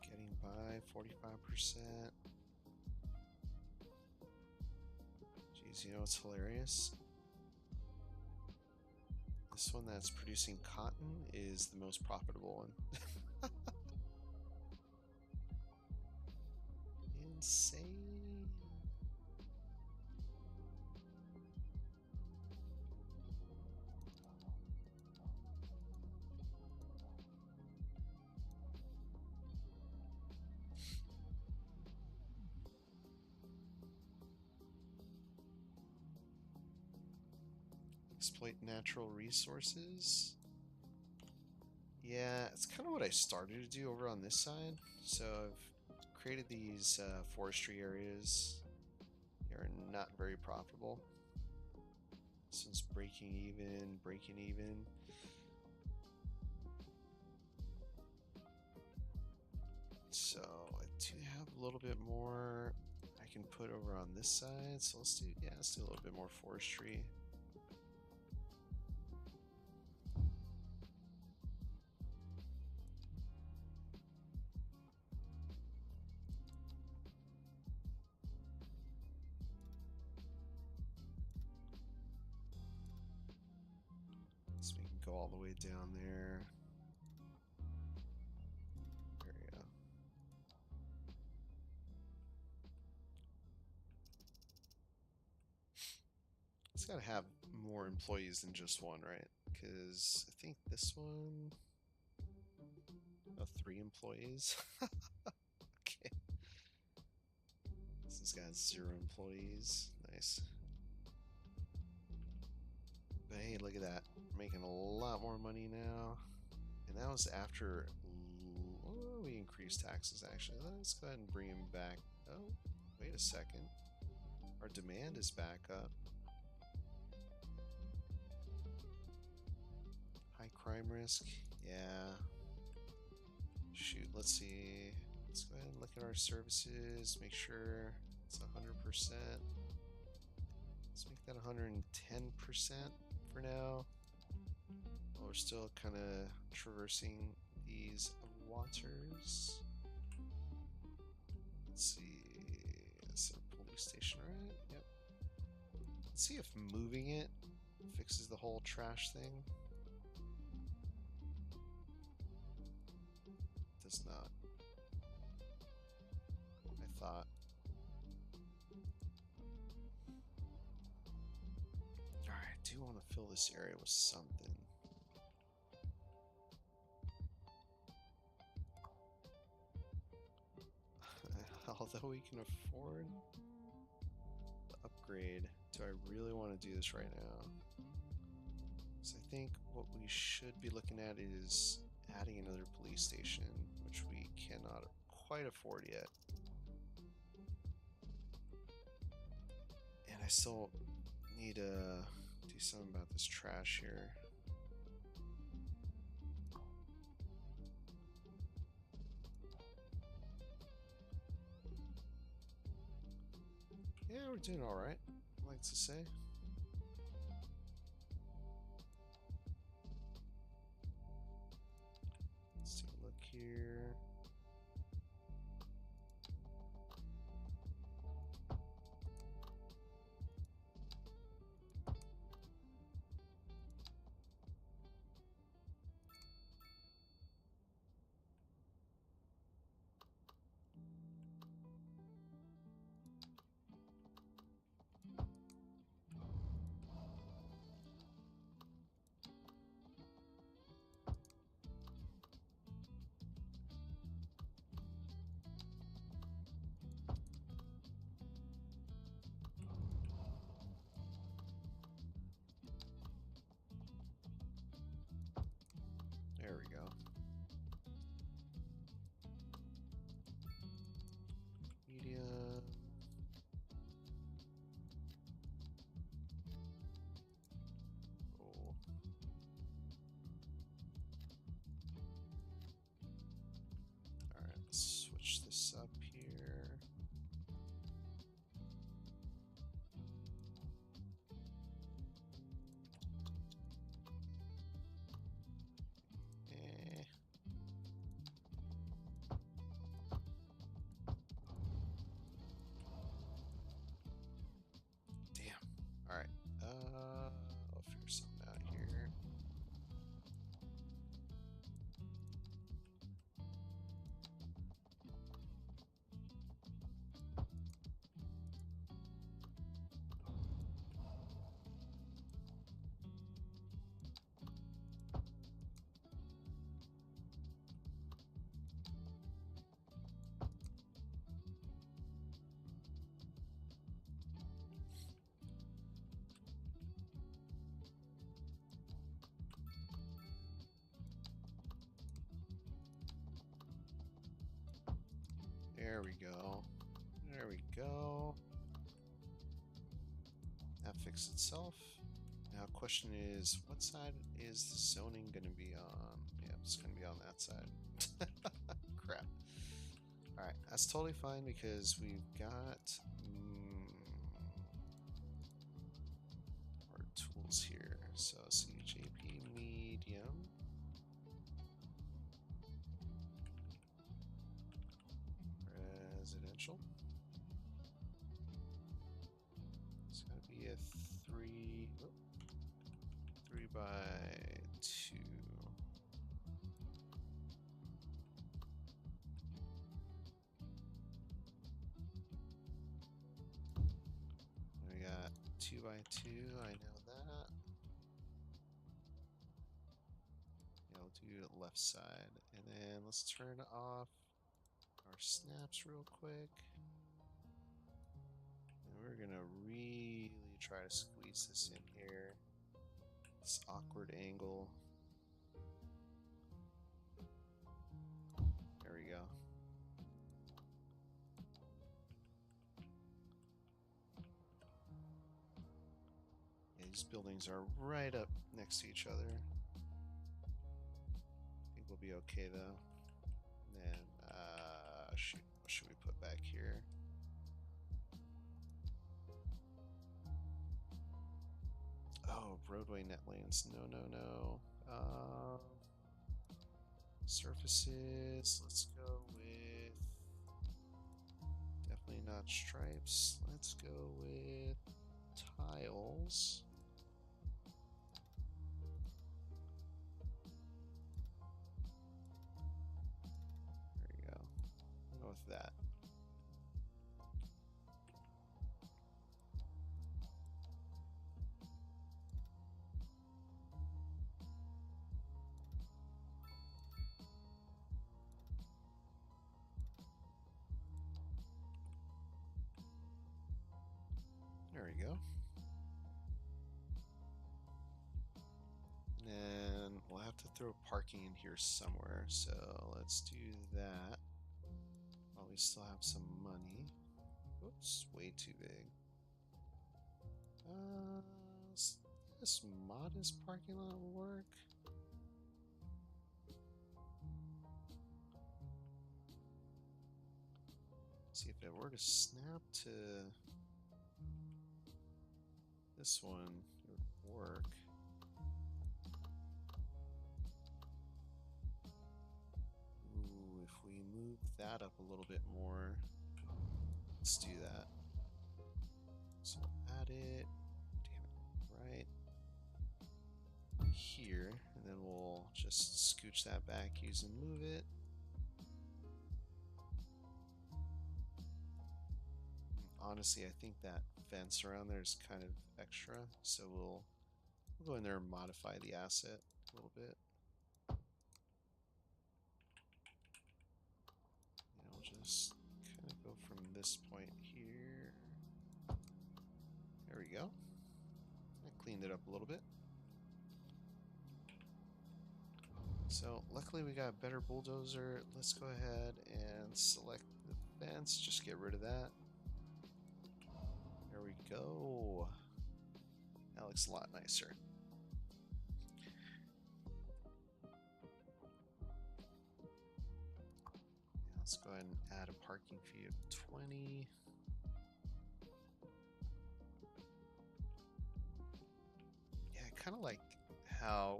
Getting by 45%. Jeez, you know what's hilarious? This one that's producing cotton is the most profitable one. Insane. Exploit natural resources. Yeah, it's kind of what I started to do over on this side. So I've created these forestry areas. They are not very profitable. This one's breaking even, breaking even. So I do have a little bit more I can put over on this side. So let's do, yeah, let's do a little bit more forestry. So we can go all the way down there. There we go. It's got to have more employees than just one, right? Because I think this one, oh, 3 employees. Okay. This has got 0 employees. Nice. But hey, look at that. We're making a lot more money now. And that was after we increased taxes, actually. Let's go ahead and bring him back. Oh, wait a second. Our demand is back up. High crime risk. Yeah. Shoot, let's see. Let's go ahead and look at our services. Make sure it's 100%. Let's make that 110% for now. Well, we're still kind of traversing these waters. Let's see. That's our police station, right? Yep. Let's see if moving it fixes the whole trash thing. Does not. I thought. Alright, I do want to fill this area with something. Although we can afford the upgrade, do I really want to do this right now? So I think what we should be looking at is adding another police station, which we cannot quite afford yet. And I still need to do something about this trash here. Yeah, we're doing alright, I like to say. Let's take a look here. There we go. Medium. Oh. Alright, let's switch this up here. Alright, I'll figure something out here. There we go. There we go. That fixed itself. Now, question is, what side is the zoning going to be on? Yeah, it's going to be on that side. Crap. Alright, that's totally fine because we've got our tools here. So, CJP medium. Residential. It's got to be a 3 by 2. We got 2 by 2, I know that. Yeah, we'll do the left side. And then let's turn off our snaps real quick. And we're gonna really try to squeeze this in here. This awkward angle. There we go. Yeah, these buildings are right up next to each other. I think we'll be okay though. And then, shoot, what should we put back here? Oh, roadway net lanes. No. Surfaces. Let's go with definitely not stripes. Let's go with tiles. There you go. I'll go with that. There we go. And we'll have to throw parking in here somewhere, so let's do that. While we still have some money. Oops, way too big. This modest parking lot will work. See if it were to snap to this one, it would work. Ooh, if we move that up a little bit more, let's do that. So add it, damn it, right here, and then we'll just scooch that back using move it. Honestly, I think that fence around there is kind of extra, so we'll go in there and modify the asset a little bit. And we'll just kind of go from this point here. There we go. I cleaned it up a little bit. So luckily we got a better bulldozer. Let's go ahead and select the fence, just get rid of that. There we go. That looks a lot nicer. Yeah, let's go ahead and add a parking fee of 20. Yeah, I kind of like how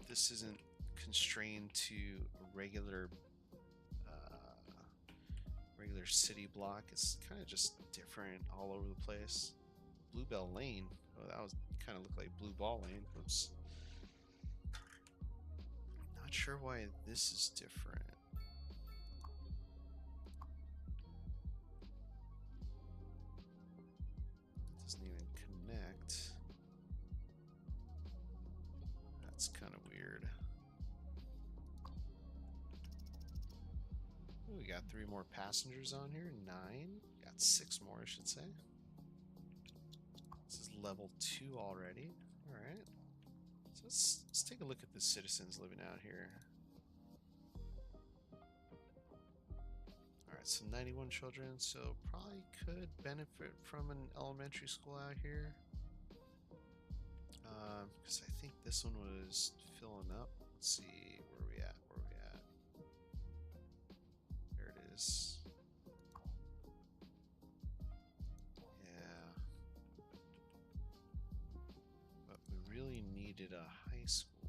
this isn't constrained to a regular city block. It's kind of just different all over the place. Bluebell Lane. Oh, that was kind of looked like Blue Ball Lane. Oops. Not sure why this is different. It doesn't even connect. That's kind of weird. Ooh, we got 3 more passengers on here. 9. Got 6 more, I should say. This is level 2 already. Alright. So let's take a look at the citizens living out here. Alright, so 91 children, so probably could benefit from an elementary school out here. this one was filling up. Let's see, where are we at? Where are we at? There it is. Yeah. But we really needed a high school.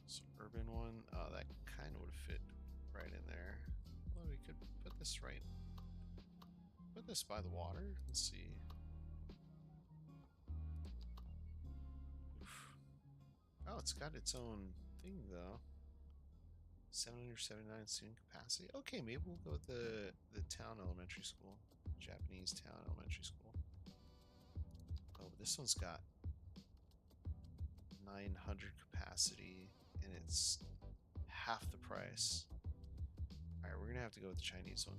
So urban one, oh, that kind of would fit right in there. Well, we could put this right. Put this by the water. Let's see. Oof. Oh, it's got its own thing though. 779 student capacity. Okay, maybe we'll go with the town elementary school, Japanese town elementary school. Oh, but this one's got 900 capacity, and it's half the price. All right, we're gonna have to go with the Chinese one.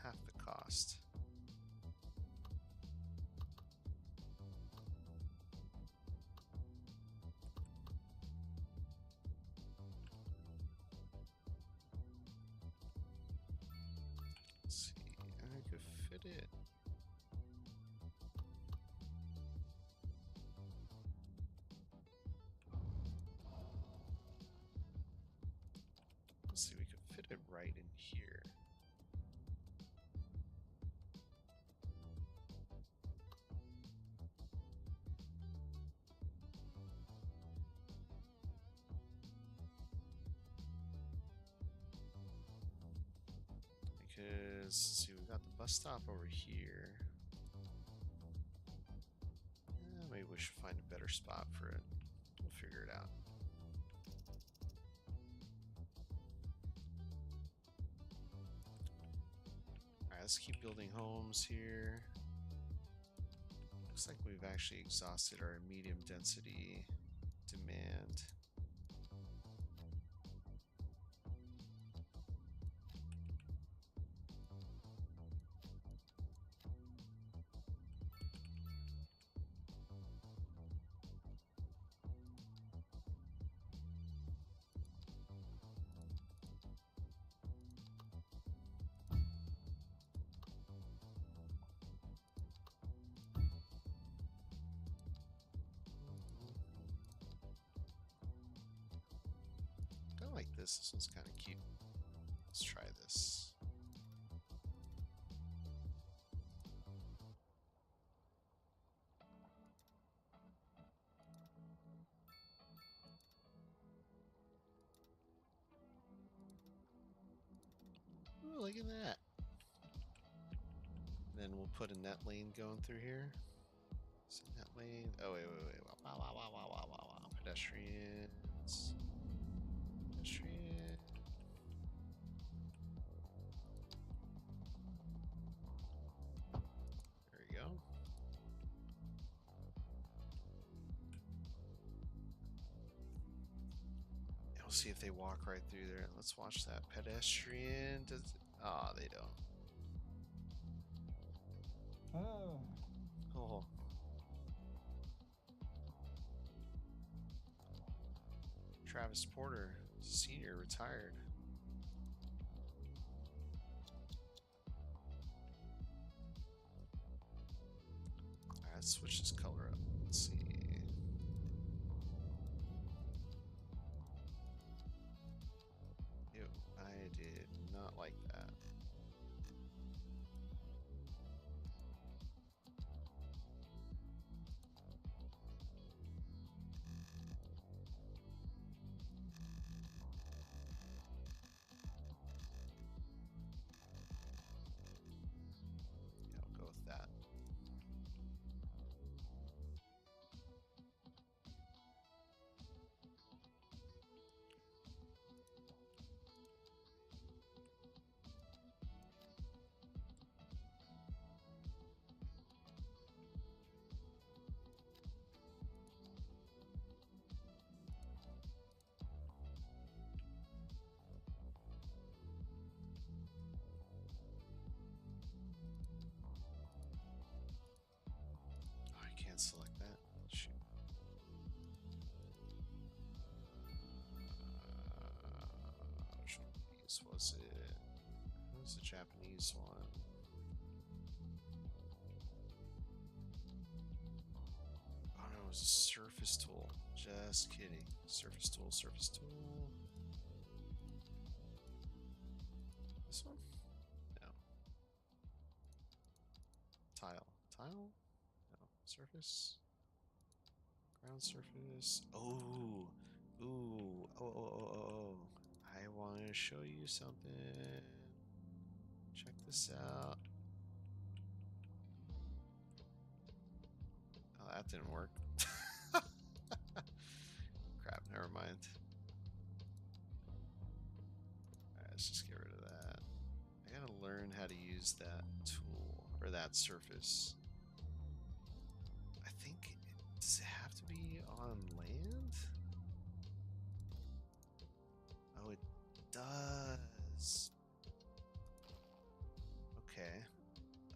half the cost. Let's see, I could fit it. Let's see, we could fit it right in here. Because, let's see, we got the bus stop over here. Maybe we should find a better spot for it. We'll figure it out. Alright, let's keep building homes here. Looks like we've actually exhausted our medium density demand. I like this. This one's kind of cute. Let's try this. Ooh, look at that. And then we'll put a net lane going through here. So net lane. Oh, wait. Wow, wow, wow, wow, wow, wow, wow. Pedestrians. Pedestrian. There we go. And we'll see if they walk right through there. Let's watch that. Pedestrian. Ah, oh, they don't. Oh. Travis Porter, senior, retired. Alright, let's switch this color up. Let's see. Ew, I did not like that. Can't select that. Shoot. Which one of these was it? It's a Japanese one. Oh no, it was a surface tool. Just kidding. Surface tool, surface tool. This one? No. Tile. Tile? No. Surface? Ground surface. Oh! Ooh. Oh. I want to show you something. Check this out. Oh, that didn't work. Crap, never mind. Alright, let's just get rid of that. I gotta learn how to use that tool, or that surface. I think, does it have to be on land? Oh, it does. Okay.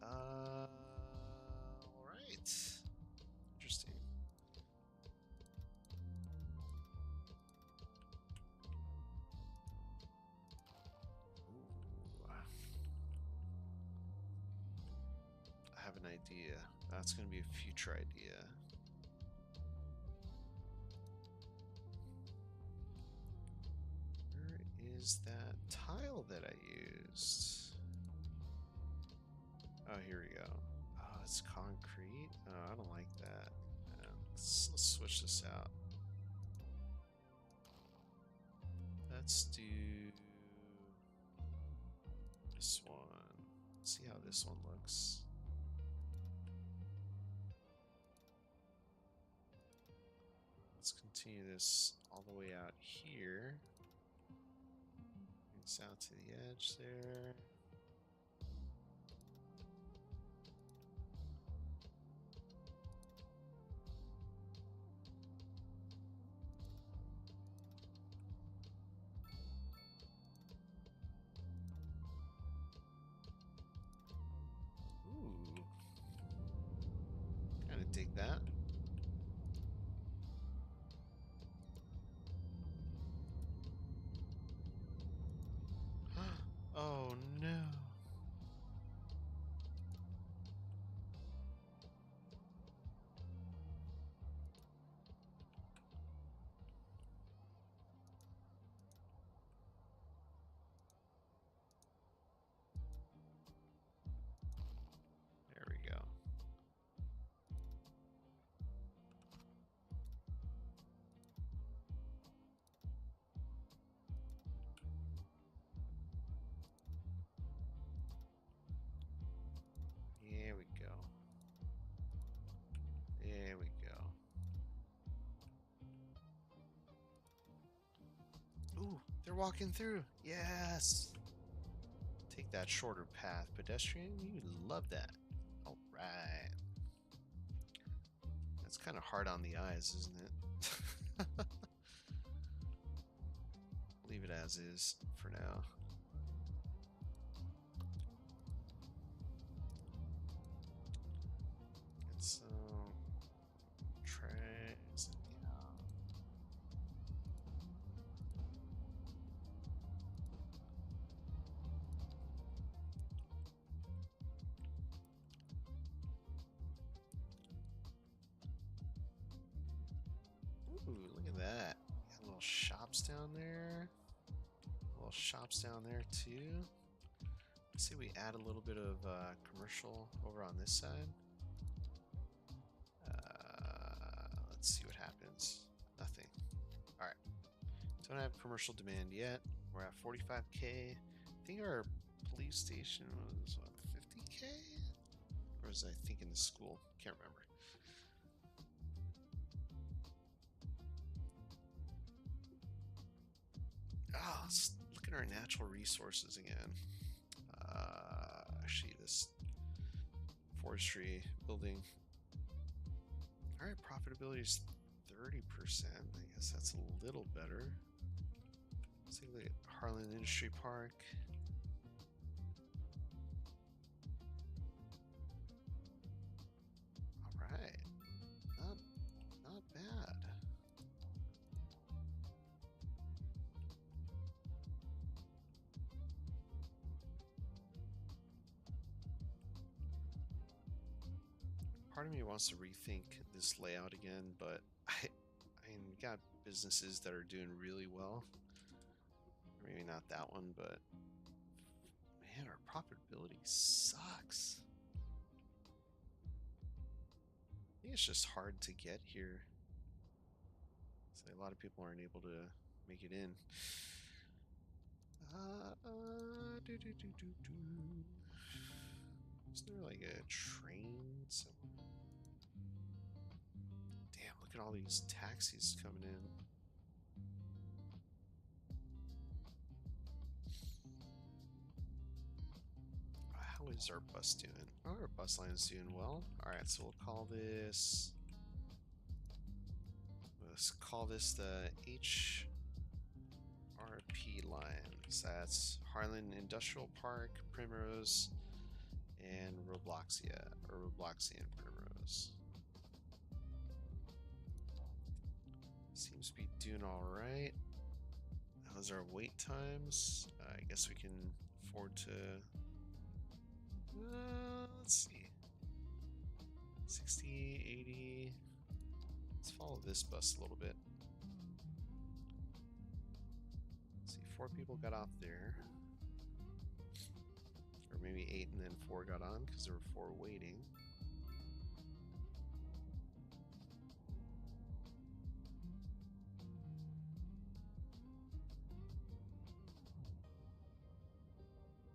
Alright. Interesting. Ooh. I have an idea. That's going to be a future idea. Where is that tile that I used? Oh, here we go. Oh, it's concrete? Oh, I don't like that. Let's switch this out. Let's do this one. See how this one looks. Let's continue this all the way out here. It's out to the edge there. Ooh. Kind of dig that. Oh no. There we go. There we go. There we go. Ooh, they're walking through. Yes. Take that shorter path, pedestrian. You love that. All right. That's kind of hard on the eyes, isn't it? Leave it as is for now. Get some trays. Ooh, look at that. Got little shops down there. Little shops down there too. Let's see, we add a little bit of commercial over on this side. Let's see what happens. Nothing. Alright. Don't have commercial demand yet. We're at 45K. I think our police station was, what, 50K? Or was I thinking the school? Can't remember. Oh, let's look at our natural resources again. Actually, this forestry building. Alright, profitability is 30%. I guess that's a little better. Let's take a look at Harlan Industry Park. Alright. Not bad. Part of me wants to rethink this layout again, but I mean, we got businesses that are doing really well. Maybe not that one, but man, our profitability sucks. I think it's just hard to get here. So a lot of people aren't able to make it in. Is there like a train somewhere? Damn, look at all these taxis coming in. How is our bus doing? Oh, our bus line is doing well. Alright, so we'll call this... Let's call this the HRP lines. That's Harlan Industrial Park, Primrose, and Robloxia, or Robloxia and Primrose. Seems to be doing alright. How's our wait times? I guess we can afford to... let's see. 60, 80... Let's follow this bus a little bit. Let's see, 4 people got off there. Or maybe 8 and then 4 got on because there were 4 waiting.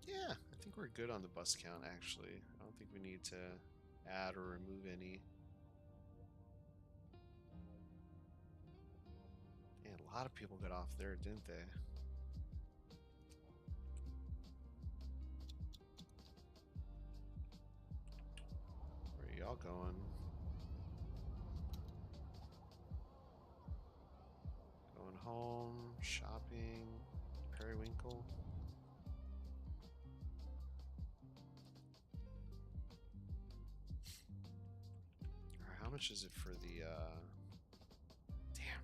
Yeah, I think we're good on the bus count actually. I don't think we need to add or remove any. And a lot of people got off there, didn't they? Where are y'all going? Going home, shopping, periwinkle. Alright, how much is it for the damn,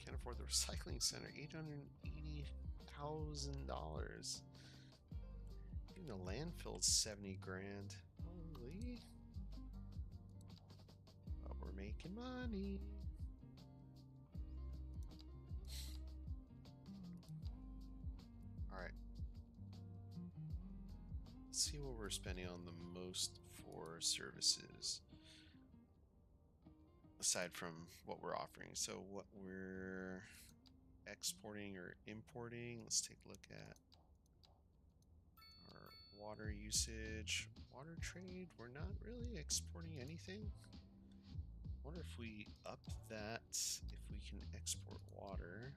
can't afford the recycling center. $880,000. Even the landfill's 70 grand. Holy. But we're making money. Alright. Let's see what we're spending on the most for services. Aside from what we're offering. So what we're exporting or importing, let's take a look at our water usage. Water trade, we're not really exporting anything. I wonder if we up that, if we can export water.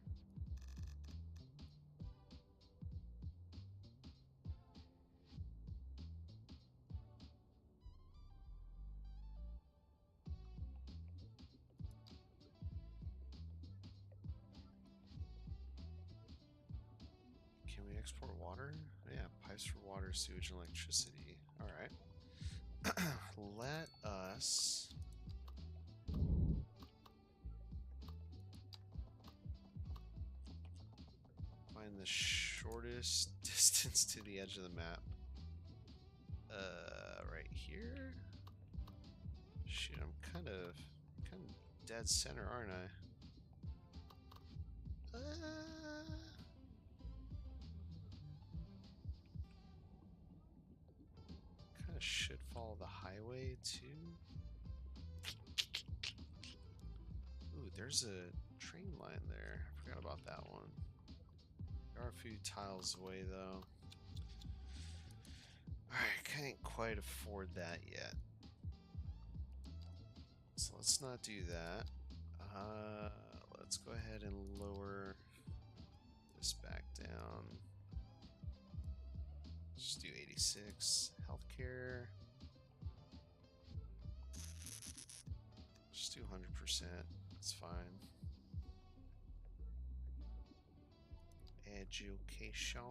Can we export water? Yeah, pipes for water, sewage, and electricity. Alright. Let us... find the shortest distance to the edge of the map. Right here? Shoot, I'm kind of dead center, aren't I? Kind of should follow the highway too. Ooh, there's a train line there. I forgot about that one. There are a few tiles away though. Alright, can't quite afford that yet. So let's not do that. Let's go ahead and lower this back down. Just do 86. Healthcare. Just do 100%. That's fine. Education.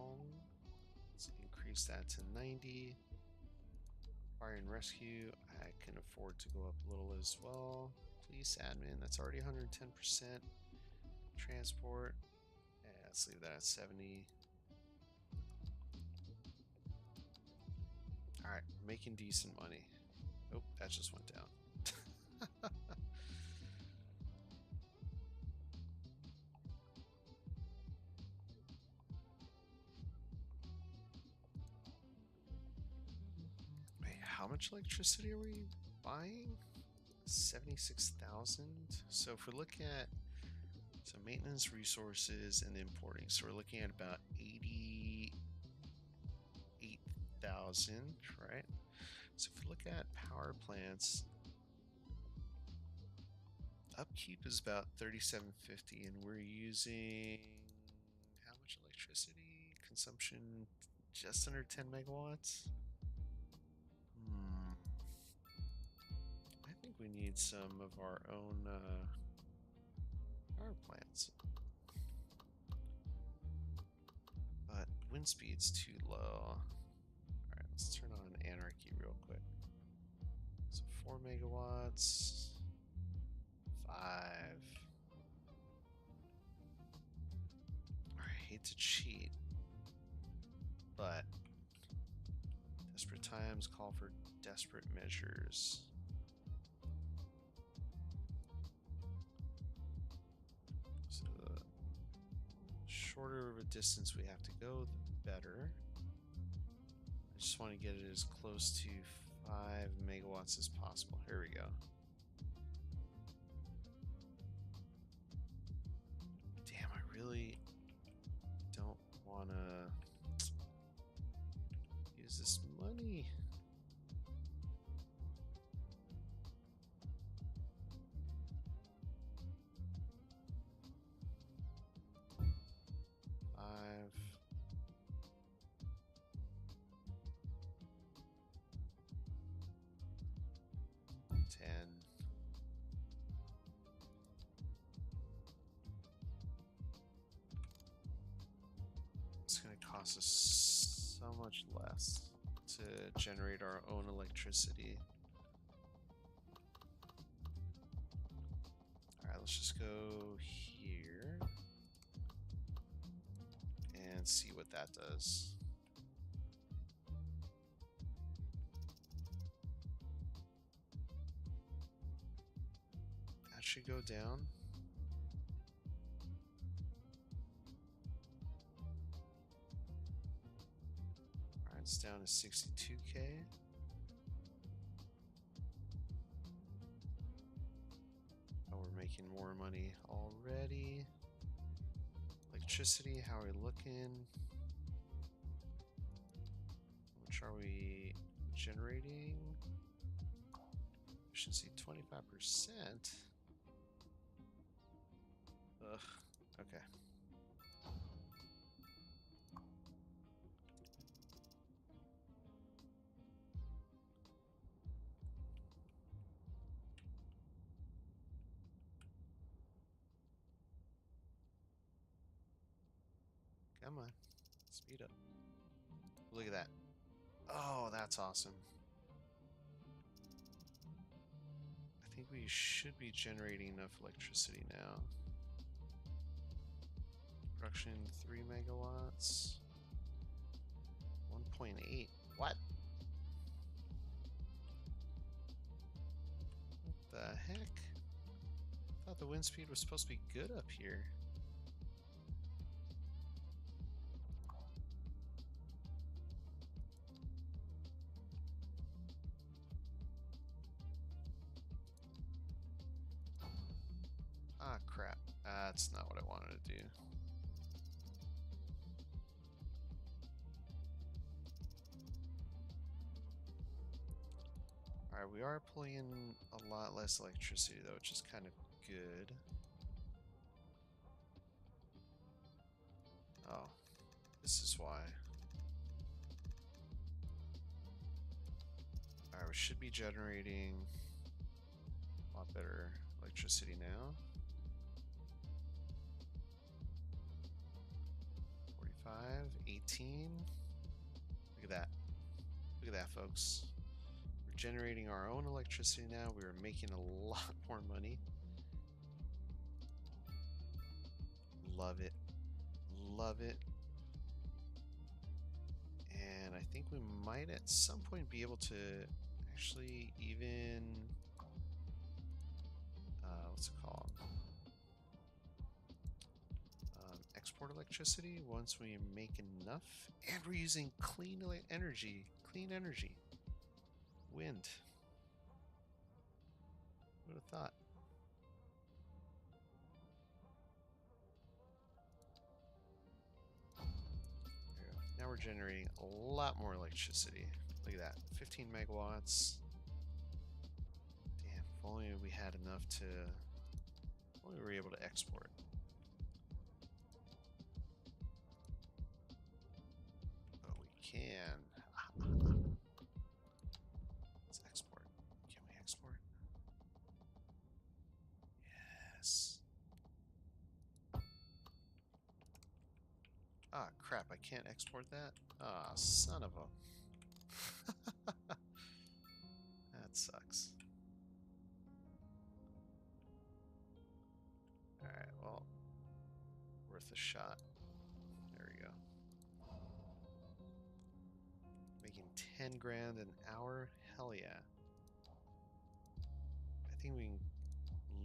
Let's increase that to 90. Fire and rescue. I can afford to go up a little as well. Police admin. That's already 110%. Transport. Yeah, let's leave that at 70. Alright, we're making decent money. Oh, that just went down. Wait, how much electricity are we buying? 76,000. So if we're looking at maintenance, resources, and importing, so we're looking at about 88,000, right? So if we look at power plants, upkeep is about 3750, and we're using how much electricity consumption? Just under 10 megawatts. I think we need some of our own power plants, but wind speed's too low. Alright, let's turn on anarchy real quick. So 4 megawatts, 5. I hate to cheat, but desperate times call for desperate measures. So the shorter of a distance we have to go, the better. I just want to get it as close to 5 megawatts as possible. Here we go. Damn, I really don't want to use this money. Five. 10. It's going to cost us so much less to generate our own electricity. Alright, let's just go here and see what that does. That should go down. Alright, it's down to 62K. Oh, we're making more money already. Electricity, how are we looking? How much are we generating? Efficiency 25%. Ugh, okay. Come on, speed up. Look at that. Oh, that's awesome. I think we should be generating enough electricity now. Production 3 megawatts. 1.8. What? What the heck? I thought the wind speed was supposed to be good up here. Ah, crap. That's not what I wanted to do. Alright, we are pulling in a lot less electricity though, which is kind of good. Oh, this is why. Alright, we should be generating a lot better electricity now. 45, 18. Look at that. Look at that, folks. We're generating our own electricity now. We are making a lot more money. Love it. Love it. And I think we might at some point be able to actually even what's it called? Export electricity once we make enough, and we're using clean energy. Clean energy. Wind. Who would have thought? There we go. Now we're generating a lot more electricity. Look at that. 15 megawatts. Damn, if only we had enough to... If only we were able to export. But we can. Let's export. Can we export? Yes. Ah, crap, I can't export that? Ah, son of a... That sucks. Alright, well, worth a shot. There we go. Making 10 grand an hour? Hell yeah. I think we can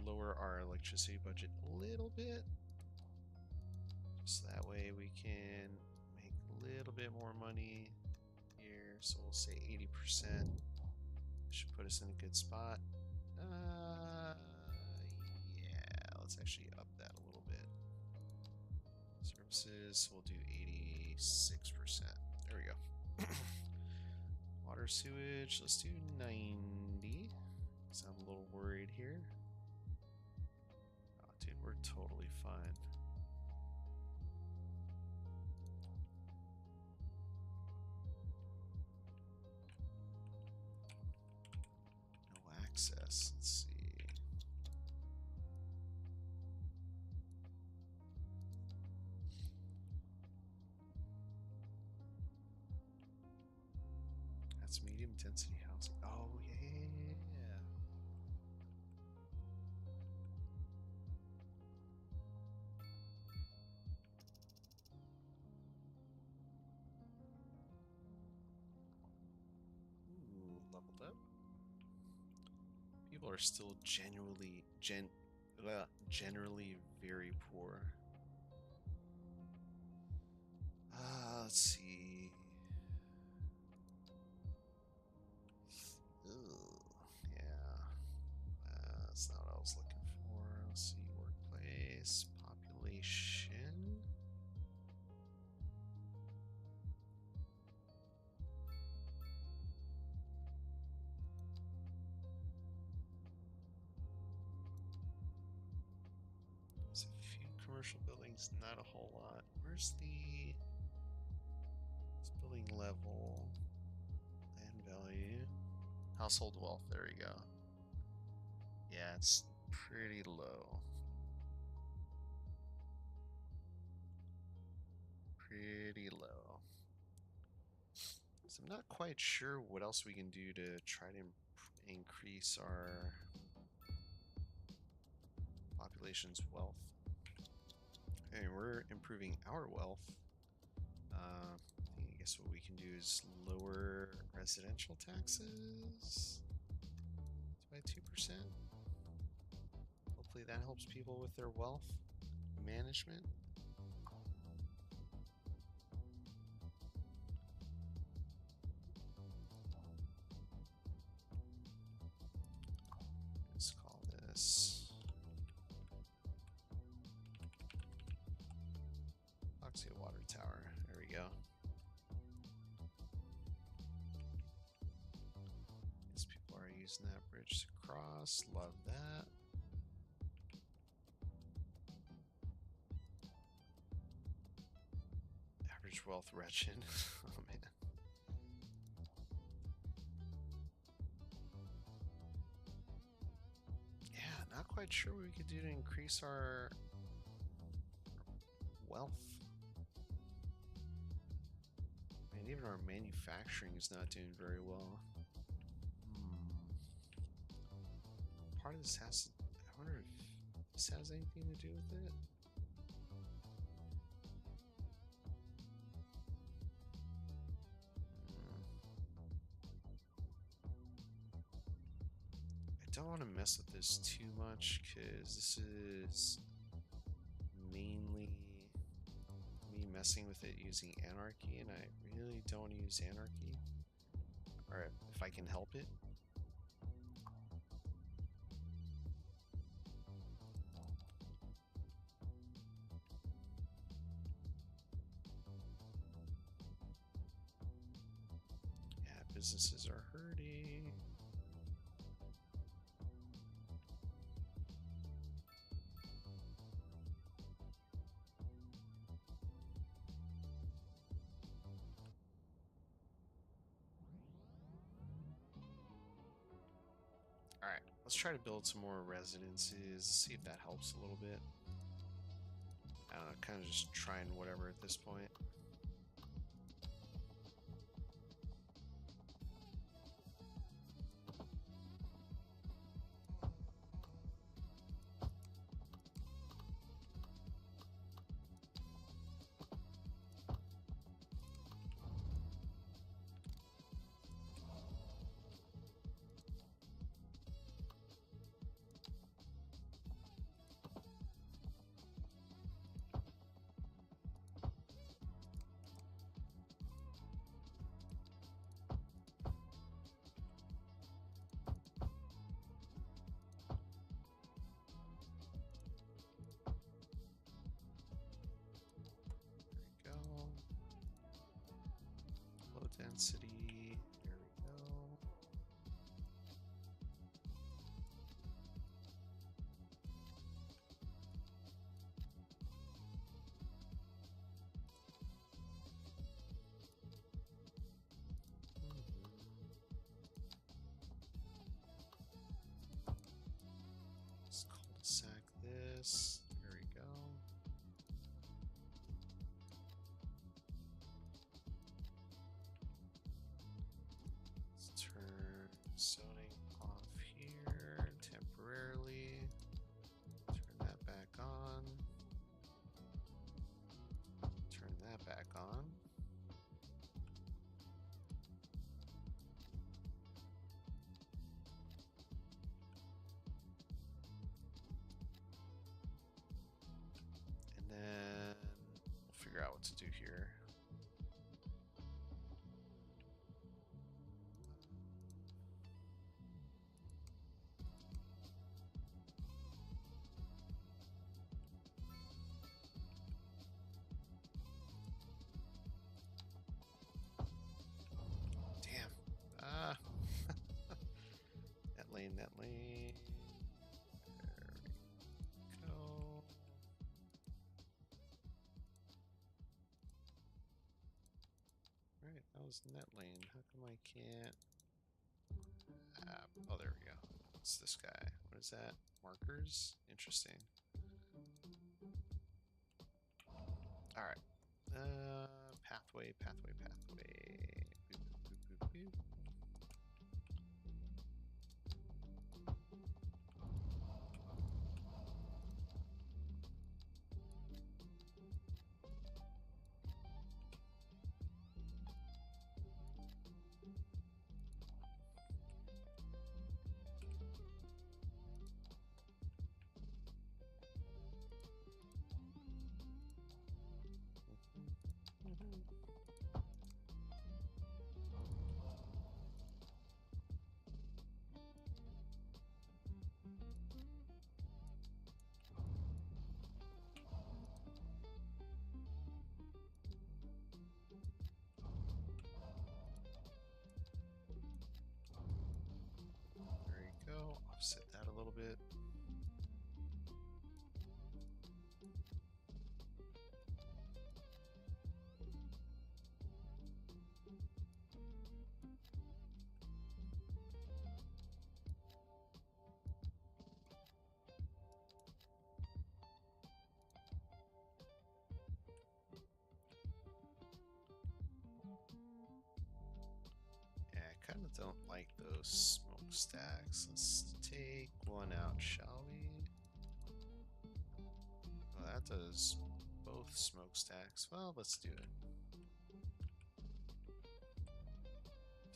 lower our electricity budget a little bit. So that way we can make a little bit more money here. So we'll say 80%. Should put us in a good spot. Yeah, let's actually up that a little bit. Services, we'll do 86%. There we go. Water sewage, let's do 90. Because I'm a little worried here. Oh, dude, we're totally fine. No access, let's see. That's medium density housing. Oh, yeah. Ooh, leveled up. People are still generally very poor. Let's see. Ooh, yeah. That's not what I was looking for. Let's see. Workplace, population. There's a few commercial buildings, not a whole lot. Where's the... It's building level, land value, household wealth, there we go. Yeah, it's pretty low. Pretty low. So I'm not quite sure what else we can do to try to increase our population's wealth. Okay, we're improving our wealth. I guess what we can do is lower residential taxes by 2%. Hopefully that helps people with their wealth management. Let's call this Oxy Water Tower. There we go. Yes, people are using that bridge to cross. Love that. Average wealth wretched. Oh man. Yeah, not quite sure what we could do to increase our wealth. And even our manufacturing is not doing very well. Part of this has to, I wonder if this has anything to do with it. I don't want to mess with this too much because this is mainly me messing with it using anarchy, and I really don't want to use anarchy, or if I can help it. Yeah, businesses are hurting. Alright, let's try to build some more residences, see if that helps a little bit. I don't know, kind of just trying whatever at this point. Low density. There we go. Let's cul-de-sac this. There we go. Let's turn zoning off here temporarily. Turn that back on. Turn that back on. And then we'll figure out what to do here. Damn. Ah. That lane, that lane. There we go. Alright, that was in that lane. How come I can't? Oh, there we go. It's this guy. What is that? Markers? Interesting. Alright. Pathway, pathway, pathway. Boop, boop, boop, boop, boop. There you go. Offset that a little bit. Yeah, I kind of don't like those smokestacks. Let's take one out, shall we? Well, that does both smokestacks. Well, let's do it.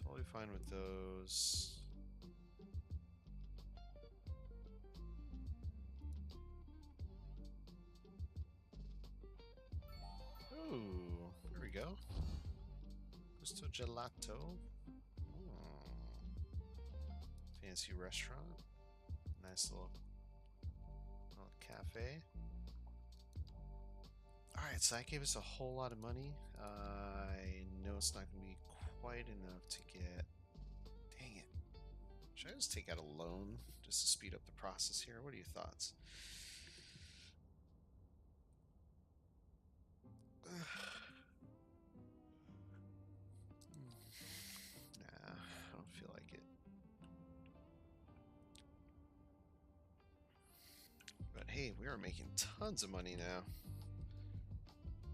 Totally fine with those. Gusto Gelato. Fancy restaurant. Nice little cafe. Alright, so that gave us a whole lot of money. I know it's not going to be quite enough to get... Dang it. Should I just take out a loan just to speed up the process here? What are your thoughts? Nah, I don't feel like it. But hey, we are making tons of money now.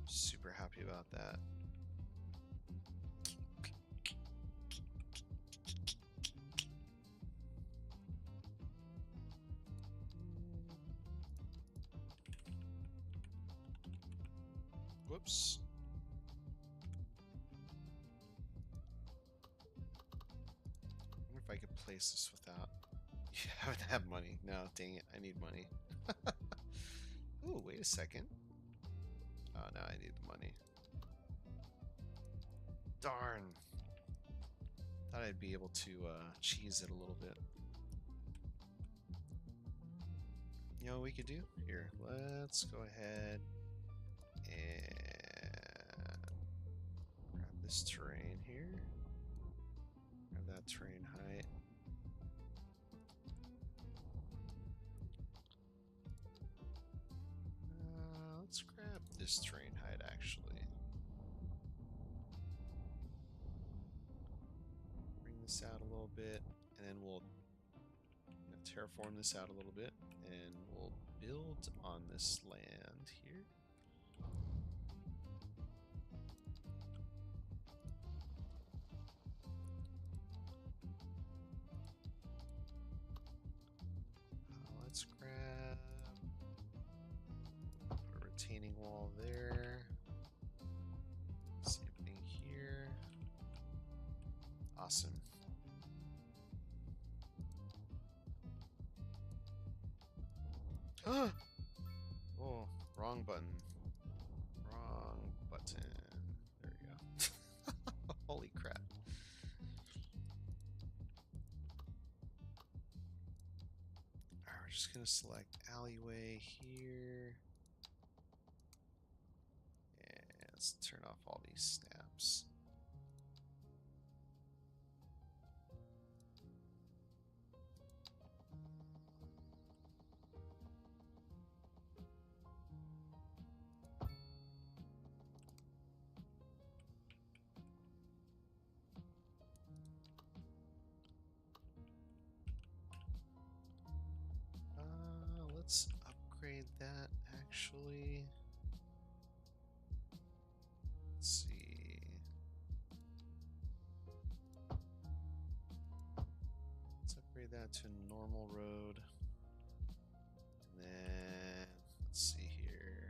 Super happy about that. Whoops. I wonder if I could place this without having to have money. No, dang it, I need money. Ooh, wait a second. Oh, no, I need the money. Darn. Thought I'd be able to cheese it a little bit. You know what we could do? Here, let's go ahead and grab this terrain here. Grab that terrain height. Let's grab this terrain height actually. Bring this out a little bit, and then we'll terraform this out a little bit, and we'll build on this land here. Let's grab a retaining wall there. Same thing here. Awesome. Oh, wrong button. Wrong button. There we go. Holy crap. Alright, we're just gonna select alleyway here. And let's turn off all these snaps. Let's upgrade that actually. Let's see. Let's upgrade that to normal road. And then let's see here.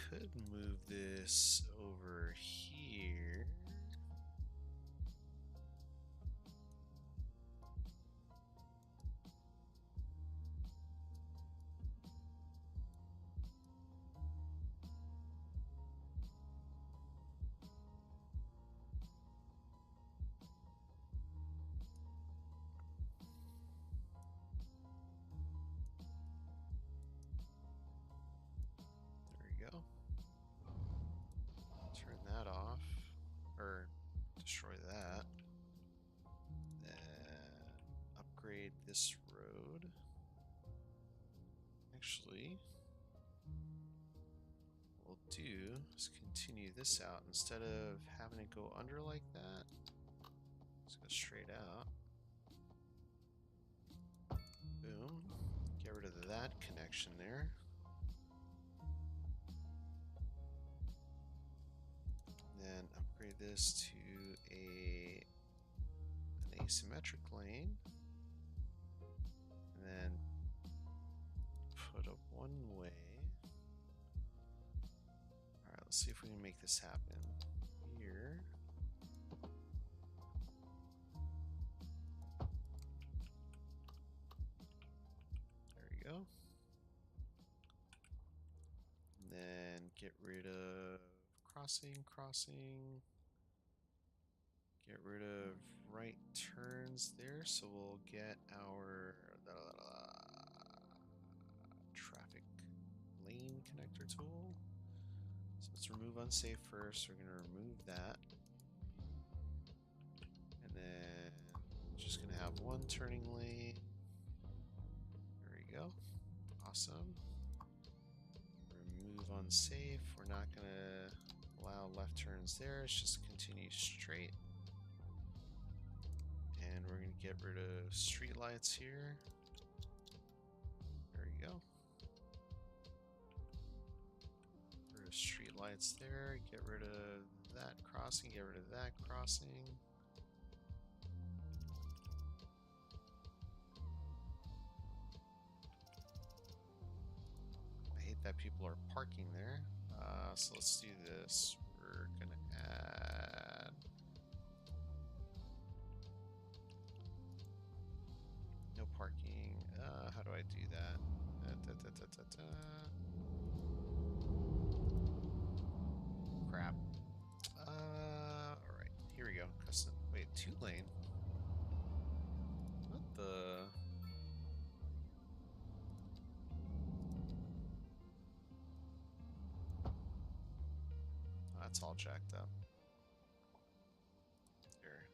Could move this over here. There we go. Turn that off, or destroy that. Then upgrade this road. Actually, what we'll do is continue this out. Instead of having it go under like that, let's go straight out. Boom. Get rid of that connection there. Then upgrade this to an asymmetric lane, and then put a one-way. All right, let's see if we can make this happen here. get rid of crossing. Get rid of right turns there, so we'll get our traffic lane connector tool. So let's remove unsafe first. We're going to remove that. And then just going to have one turning lane. There we go. Awesome. Remove unsafe. We're not going to allow left turns there. It's just continue straight. And we're going to get rid of street lights here. There we go. Rid of street lights there. Get rid of that crossing. Get rid of that crossing. I hate that people are parking there. So let's do this. We're going to add... No parking. How do I do that? Crap. Alright. Here we go. Custom. Wait, 2-lane? What the... That's all jacked up. Here.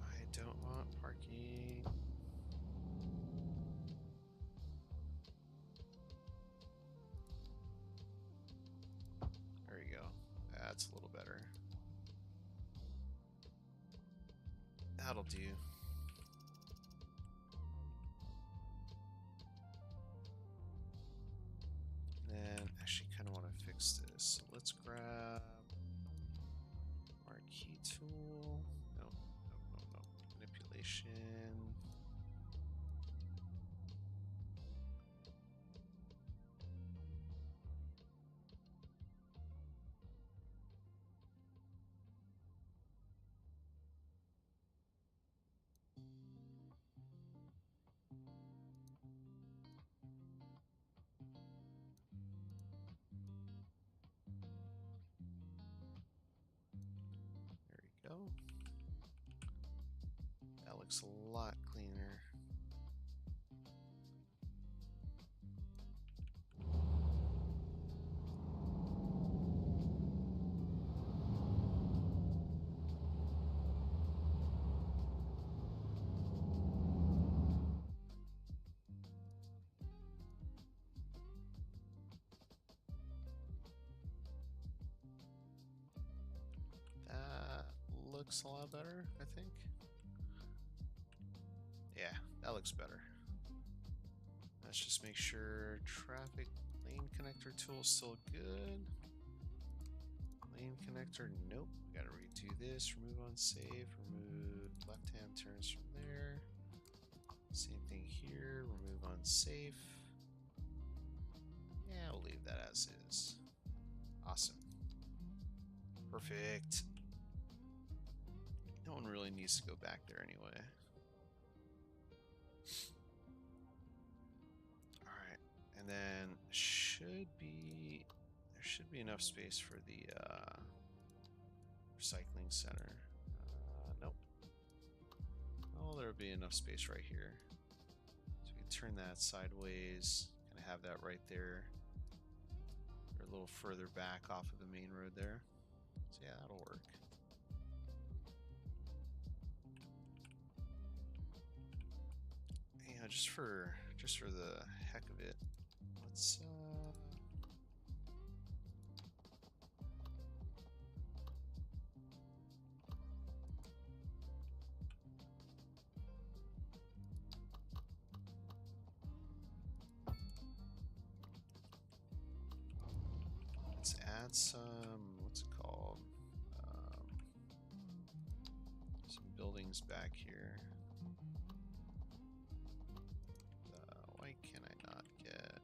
I don't want parking. There you go. That's a little better. That'll do. And actually kind of want to fix this. So let's grab marquee tool. No. Manipulation. There we go. That looks a lot cleaner. That looks a lot better, I think. Yeah, that looks better. Let's just make sure traffic lane connector tool is still good. Lane connector, nope. We gotta redo this. Remove unsafe. Remove left-hand turns from there. Same thing here. Remove unsafe. Yeah, we'll leave that as is. Awesome. Perfect. No one really needs to go back there anyway. Alright, and then there should be enough space for the recycling center. Nope. Oh, there'll be enough space right here. So we can turn that sideways, kind of have that right there. Or a little further back off of the main road there. So yeah, that'll work. Yeah, just for the heck of it, let's add some, what's it called? Some buildings back here. Why can I not get?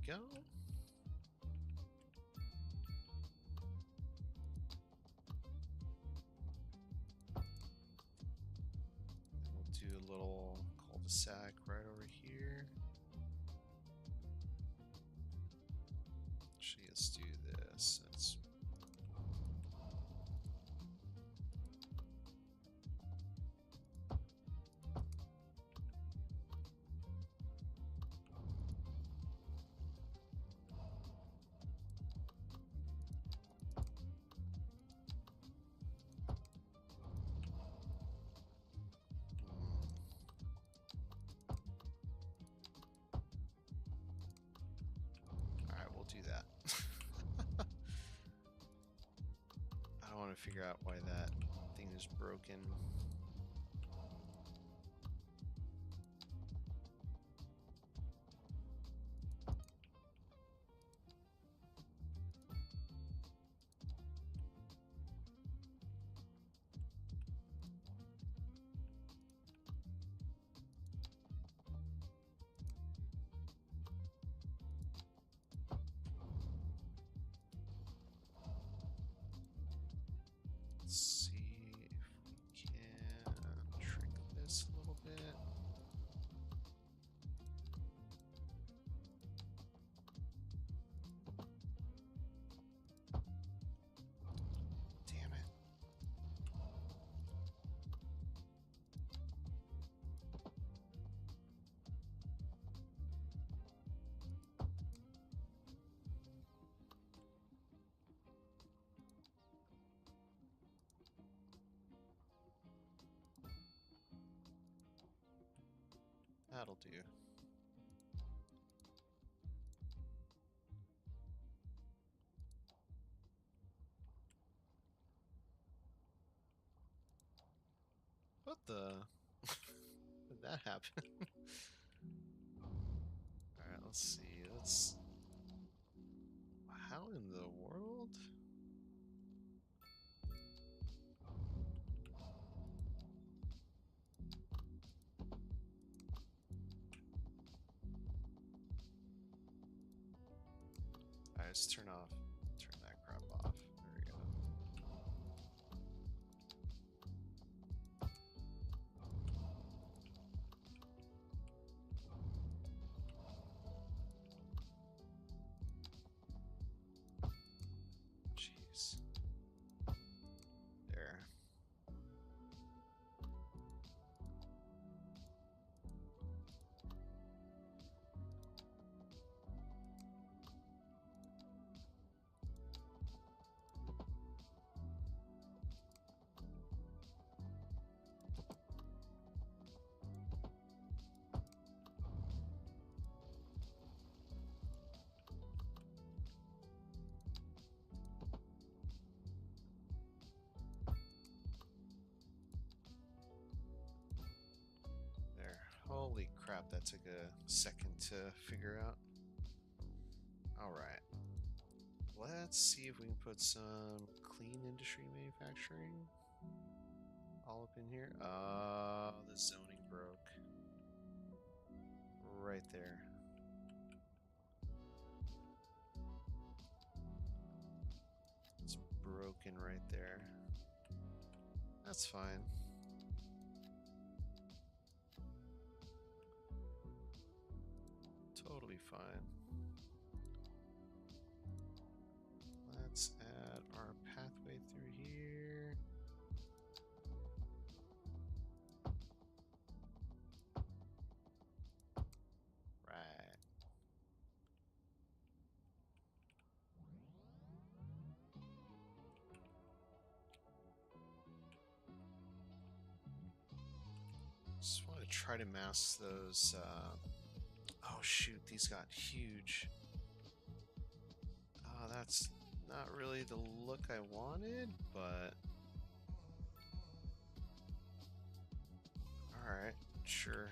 go. We'll do a little cul-de-sac right over here. Actually, let's do this. Let's Alright, we'll do that. I don't want to figure out why that thing is broken. Let's see if we can trick this a little bit. Damn it. That'll do. What the? Did that happen? Alright, let's see. Let's. How in the world? Alright, let's turn that crap off. There we go. Jeez. There. There. Holy crap, that took a second to figure out. Alright. Let's see if we can put some clean industry manufacturing all up in here. The zoning broke. Right there. It's broken right there. That's fine. Totally fine. Let's add our pathway through here. Right. Just want to try to mask those. Oh shoot, these got huge. Oh, that's not really the look I wanted, but alright, sure.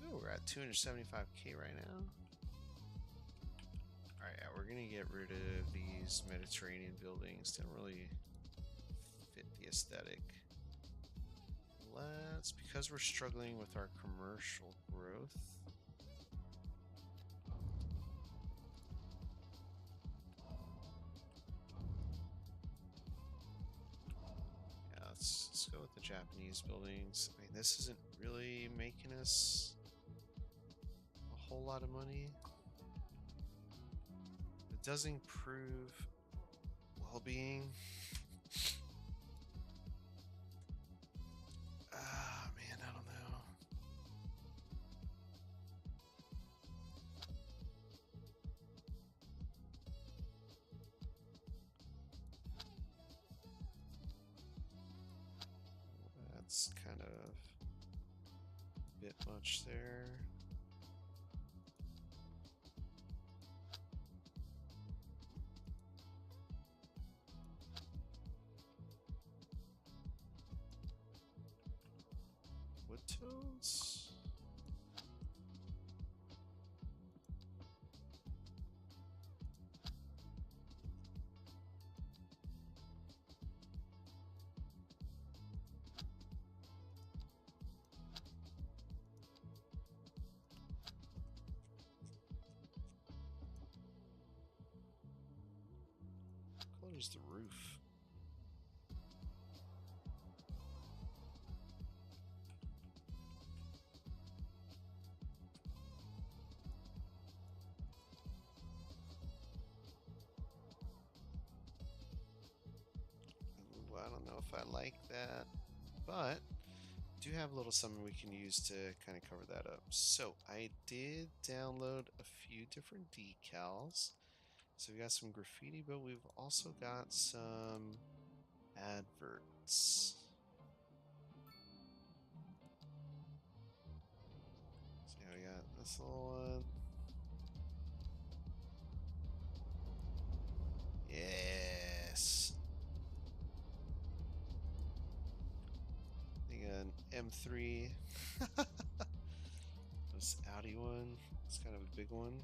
Ooh, we're at 275k right now. Alright, yeah, we're gonna get rid of these Mediterranean buildings. They don't really fit the aesthetic. Let's, because we're struggling with our commercial growth, let's go with the Japanese buildings. I mean, this isn't really making us a whole lot of money. It does improve well-being. Ah, man, I don't know. That's kind of a bit much there. Wood tones? What color is the roof? Ooh, I don't know if I like that, but do have a little something we can use to kind of cover that up. So I did download a few different decals. So we got some graffiti, but we've also got some adverts. So yeah, we got this little one. Yes. I got an M3. This Audi one. It's kind of a big one.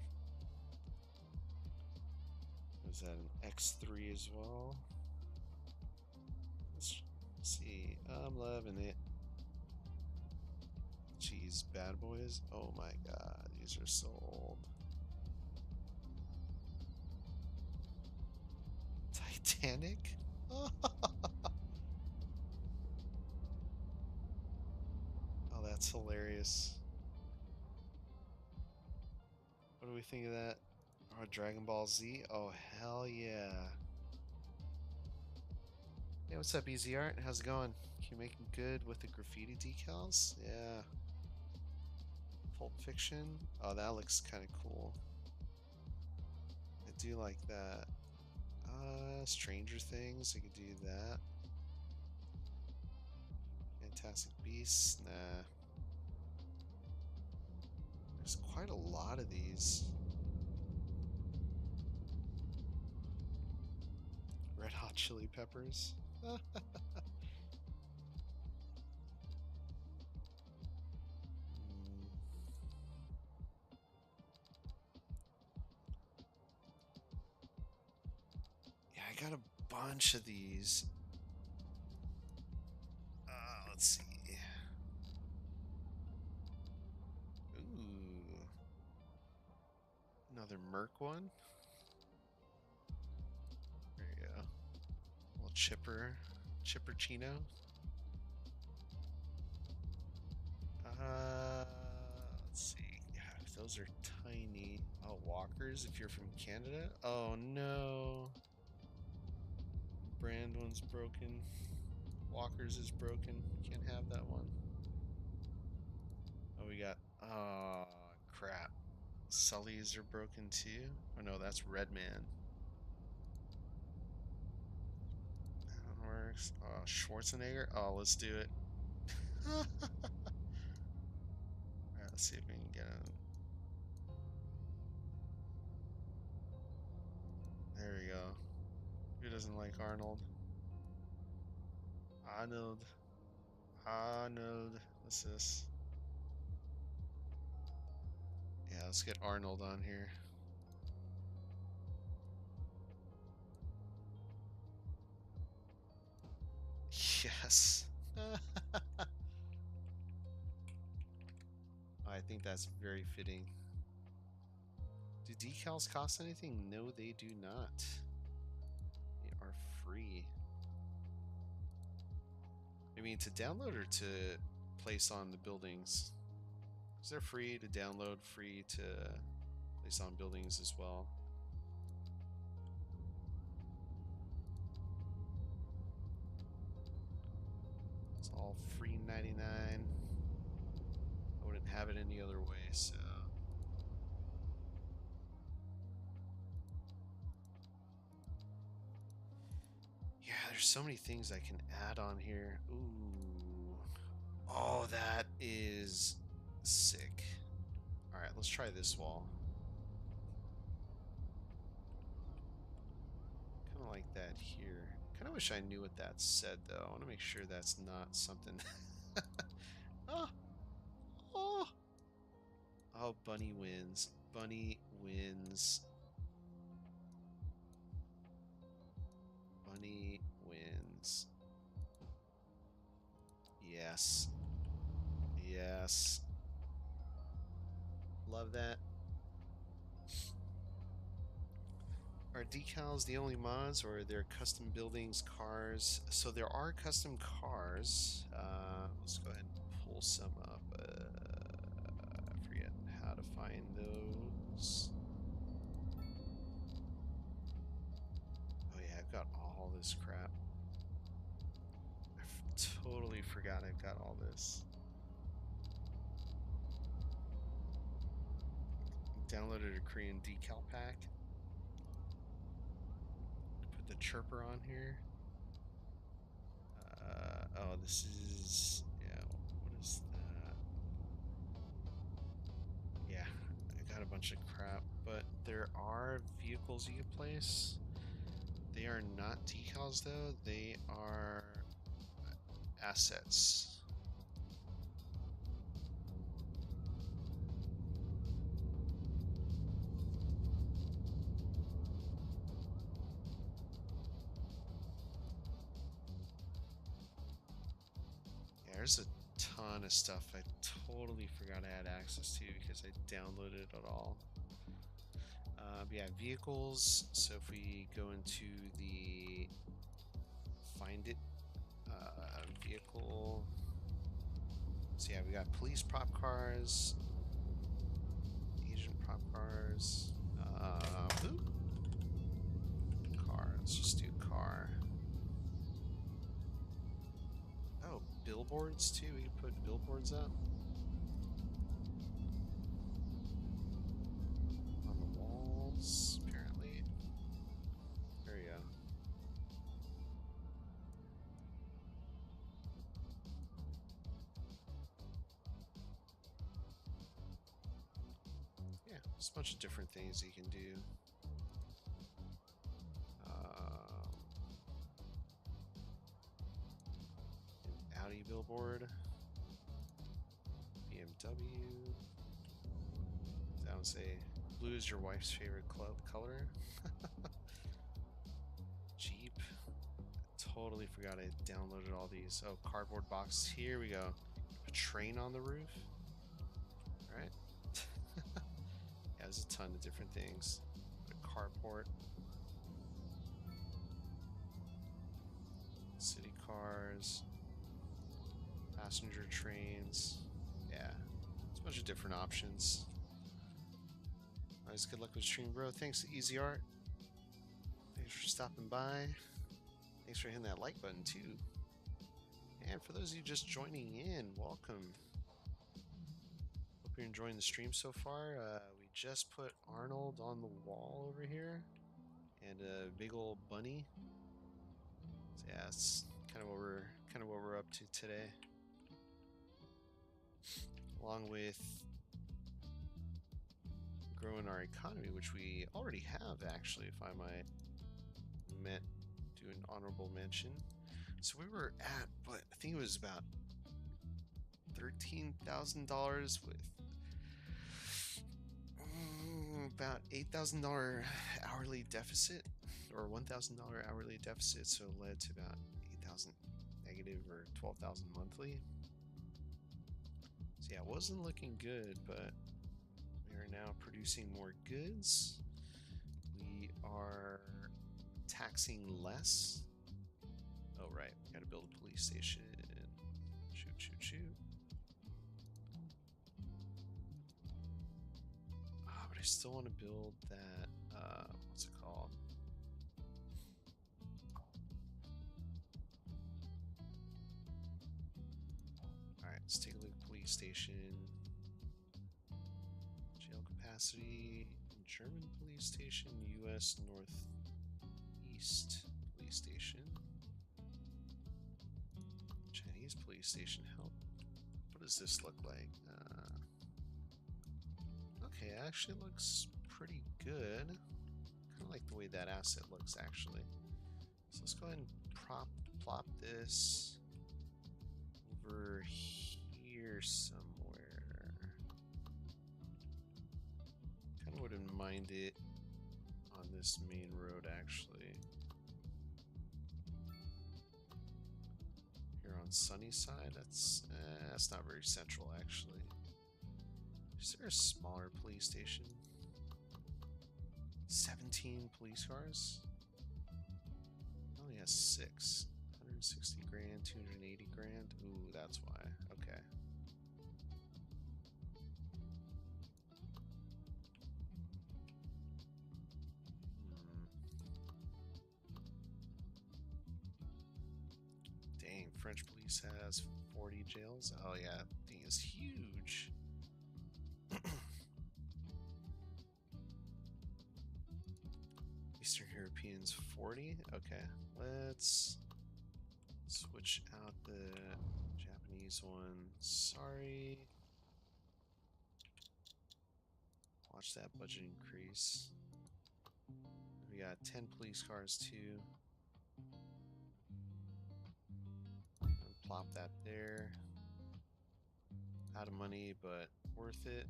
Was that an X3 as well? Let's see. I'm loving it. Jeez, bad boys. Oh my god, these are so old. Titanic? Oh, that's hilarious. What do we think of that? Oh, Dragon Ball Z? Oh, hell yeah. Hey, what's up, Easy Art? How's it going? You making good with the graffiti decals? Yeah. Pulp Fiction? Oh, that looks kind of cool. I do like that. Stranger Things, I could do that. Fantastic Beasts? Nah. There's quite a lot of these. Red Hot Chili Peppers. Yeah, I got a bunch of these. Let's see. Ooh. Another Merc one. There you go. A little Chipperchino. Let's see. God, those are tiny. Oh, walkers if you're from Canada? Oh no. Brand one's broken. Walkers is broken. Can't have that one. Oh, we got. Oh, crap. Sully's are broken too? Oh no, that's Redman. That one works. Oh, Schwarzenegger? Oh, let's do it. Alright, let's see if we can get him. There we go. Who doesn't like Arnold? Arnold. Arnold. What's this? Yeah, let's get Arnold on here. Yes. I think that's very fitting. Do decals cost anything? No, they do not. They are free. I mean, to download or to place on the buildings? Because they're free to download, free to place on buildings as well. It's all free 99. I wouldn't have it any other way, so. Yeah, there's so many things I can add on here. Ooh. Oh, that is sick. Alright, let's try this wall. Kind of like that here. Kind of wish I knew what that said, though. I want to make sure that's not something... Oh! Oh! Oh, bunny wins. Bunny wins. Bunny wins. Yes. Yes. Love that. Are decals the only mods, or are there custom buildings, cars? So there are custom cars. Let's go ahead and pull some up. I forget how to find those. Oh yeah, I've got all this crap. I totally forgot I've got all this. Downloaded a Korean decal pack. Put the chirper on here. Oh, this is... Yeah, what is that? Yeah, I got a bunch of crap, but there are vehicles you can place. They are not decals, though. They are assets. Yeah, there's a ton of stuff I totally forgot I had access to because I downloaded it all. But yeah, vehicles. So if we go into the find it vehicle. So yeah, we got police prop cars, agent prop cars, car. Let's just do car. Oh, billboards too. We can put billboards up on the walls. Apparently, there we go. Yeah, there's a bunch of different things you can do. An Audi billboard, BMW. I would say blue is your wife's favorite color. Jeep. Totally forgot I downloaded all these. Oh, cardboard box. Here we go. A train on the roof. All right. Yeah, there's a ton of different things. A carport. City cars. Passenger trains. Yeah. There's a bunch of different options. Nice, good luck with the stream, bro. Thanks to Easy Art. Thanks for stopping by. Thanks for hitting that like button, too. And for those of you just joining in, welcome. Hope you're enjoying the stream so far. We just put Arnold on the wall over here. And a big old bunny. So yeah, it's kind of what we're up to today. Along with growing our economy, which we already have, actually, if I might do an honorable mention. So we were at, but I think it was about $13,000 with about $8,000 hourly deficit, or $1,000 hourly deficit, so it led to about 8,000 negative or 12,000 monthly. So yeah, it wasn't looking good, but we are now producing more goods. We are taxing less. Oh right, we gotta build a police station. I still want to build that, what's it called? Alright, let's take a look at police station. Jail capacity, German police station, US Northeast police station. Chinese police station, what does this look like? Okay, it actually looks pretty good. Kind of like the way that asset looks, actually. So let's go ahead and plop this over here somewhere. Kind of wouldn't mind it on this main road, actually. Here on Sunnyside, that's not very central, actually. Is there a smaller police station? 17 police cars? It only has 6. 160 grand, 280 grand. Ooh, that's why. Okay. Dang, French police has 40 jails. Oh yeah, that thing is huge. Eastern Europeans 40. Okay, let's switch out the Japanese one. Sorry. Watch that budget increase. We got 10 police cars too. Plop that there. Out of money, but worth it.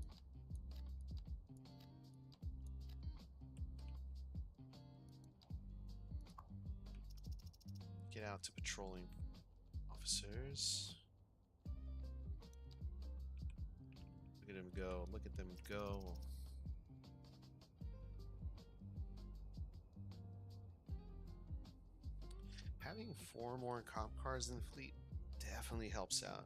Get out to patrolling officers. Look at them go. Look at them go. Having 4 more cop cars in the fleet definitely helps out.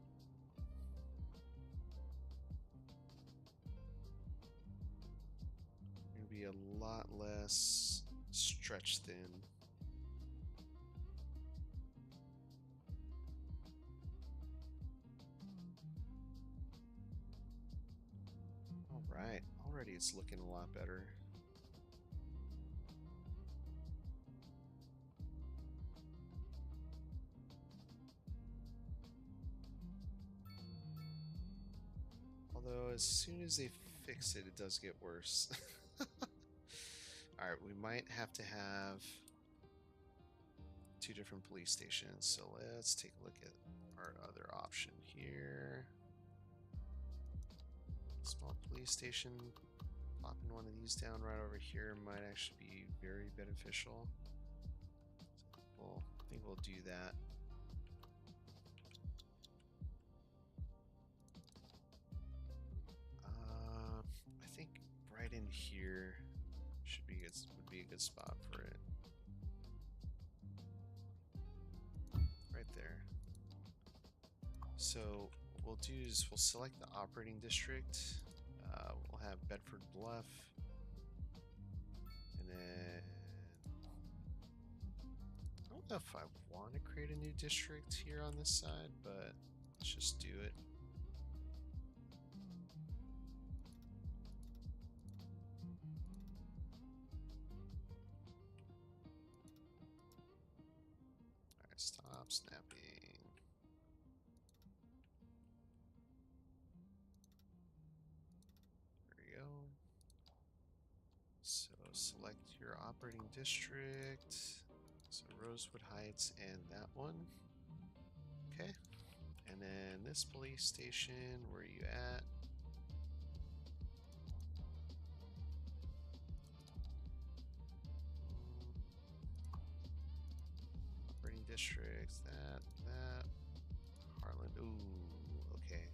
Gonna be a lot less stretched thin. Alright, already it's looking a lot better. Although as soon as they fix it, it does get worse. Alright, we might have to have 2 different police stations, so let's take a look at our other option here. Small police station. Plopping one of these down right over here might actually be very beneficial. So I think we'll do that. I think right in here would be a good spot for it. Right there. So what we'll do is we'll select the operating district. We'll have Bedford Bluff, and then I don't know if I want to create a new district here on this side, but let's just do it. Alright, stop snapping. So select your operating district. So Rosewood Heights and that one. Okay. And then this police station, where are you at? Operating districts, that. Harlan, ooh, okay.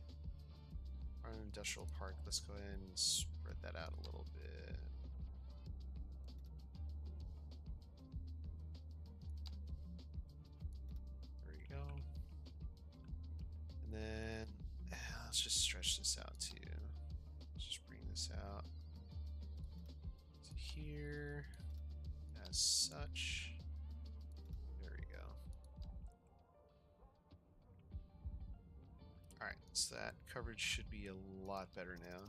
Harlan Industrial Park, let's go ahead and spread that out a little bit. And then let's just stretch this out too. Let's just bring this out. here as such. There we go. Alright, so that coverage should be a lot better now.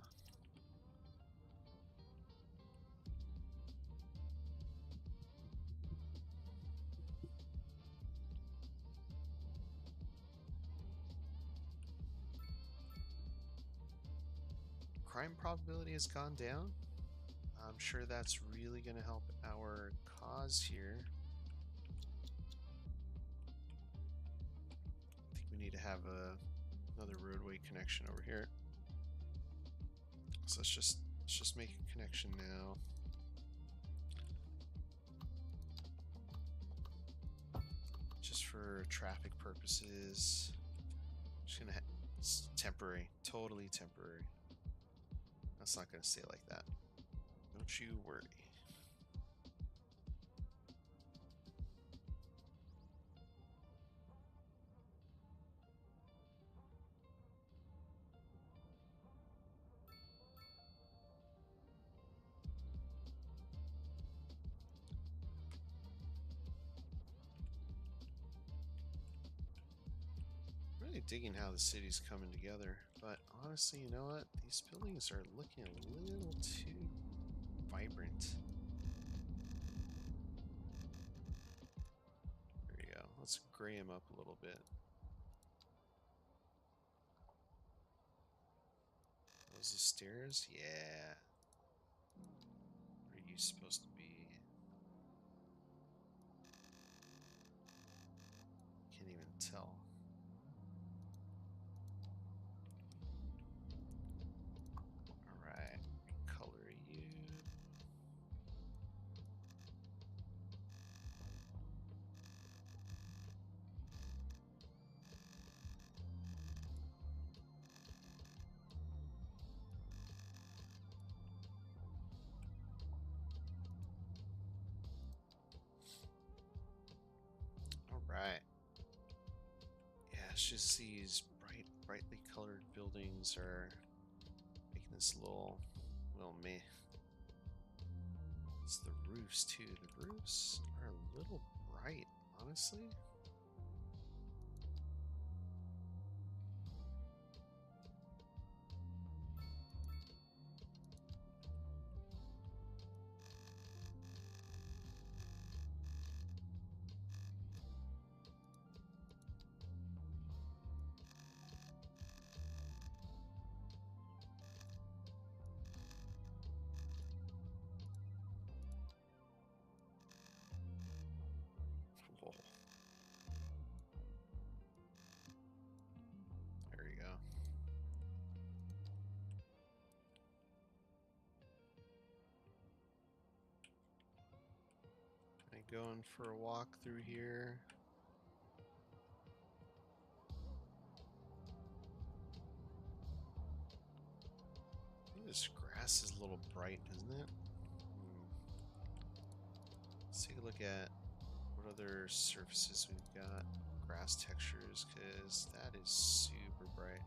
Crime probability has gone down. I'm sure that's really going to help our cause here. I think we need to have another roadway connection over here. So let's just make a connection now. Just for traffic purposes. Just gonna it's temporary, totally temporary. That's not gonna stay like that. Don't you worry. Really digging how the city's coming together, but honestly, you know what? These buildings are looking a little too vibrant. There you go. Let's gray them up a little bit. Those the stairs? Yeah. Where are you supposed to be? Can't even tell. Alright, color you. Alright. Yeah, it's just these brightly colored buildings are making this little meh. It's the roofs too. The roofs are a little bright, honestly. Whoa. There you go. Going for a walk through here. This grass is a little bright, isn't it? Let's take a look at what other surfaces we've got. Grass textures, because that is super bright.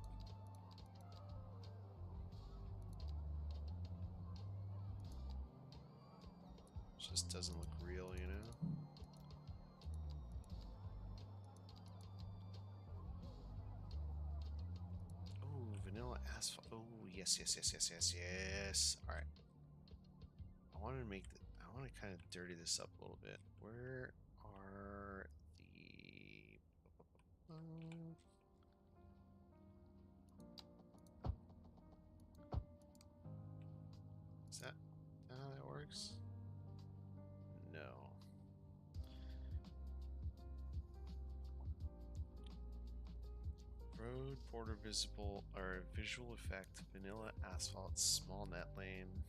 Just doesn't look real, you know? Oh, vanilla asphalt. Oh, yes, yes, yes, yes, yes, yes. All right. I want to I want to kind of dirty this up a little bit. Where are the... Is that how that works? No. Road, border visible, or visual effect, vanilla asphalt, small net lane.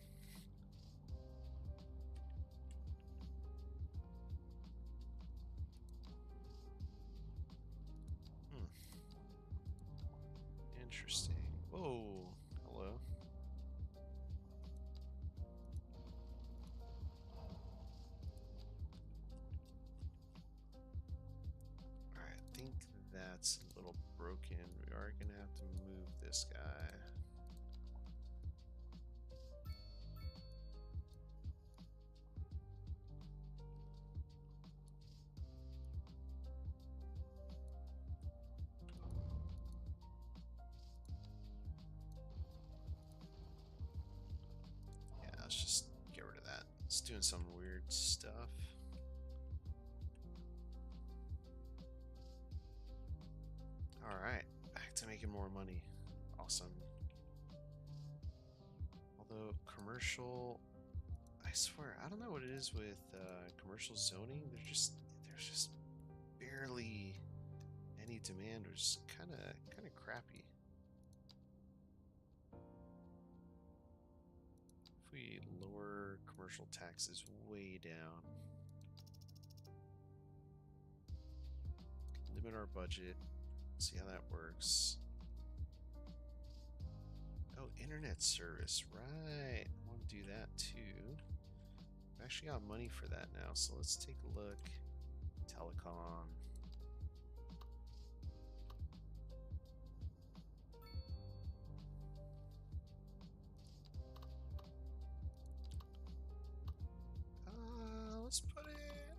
Interesting. Whoa. Hello. Alright, I think that's a little broken. We are going to have to move this guy. let's just get rid of that. It's doing some weird stuff. Alright, back to making more money. Awesome. Although commercial, I swear, I don't know what it is with commercial zoning. There's just barely any demand, which is kind of crappy. If we lower commercial taxes way down, limit our budget, see how that works. Oh, internet service, right. I want to do that too. I've actually got money for that now, so let's take a look. Telecom. Let's put it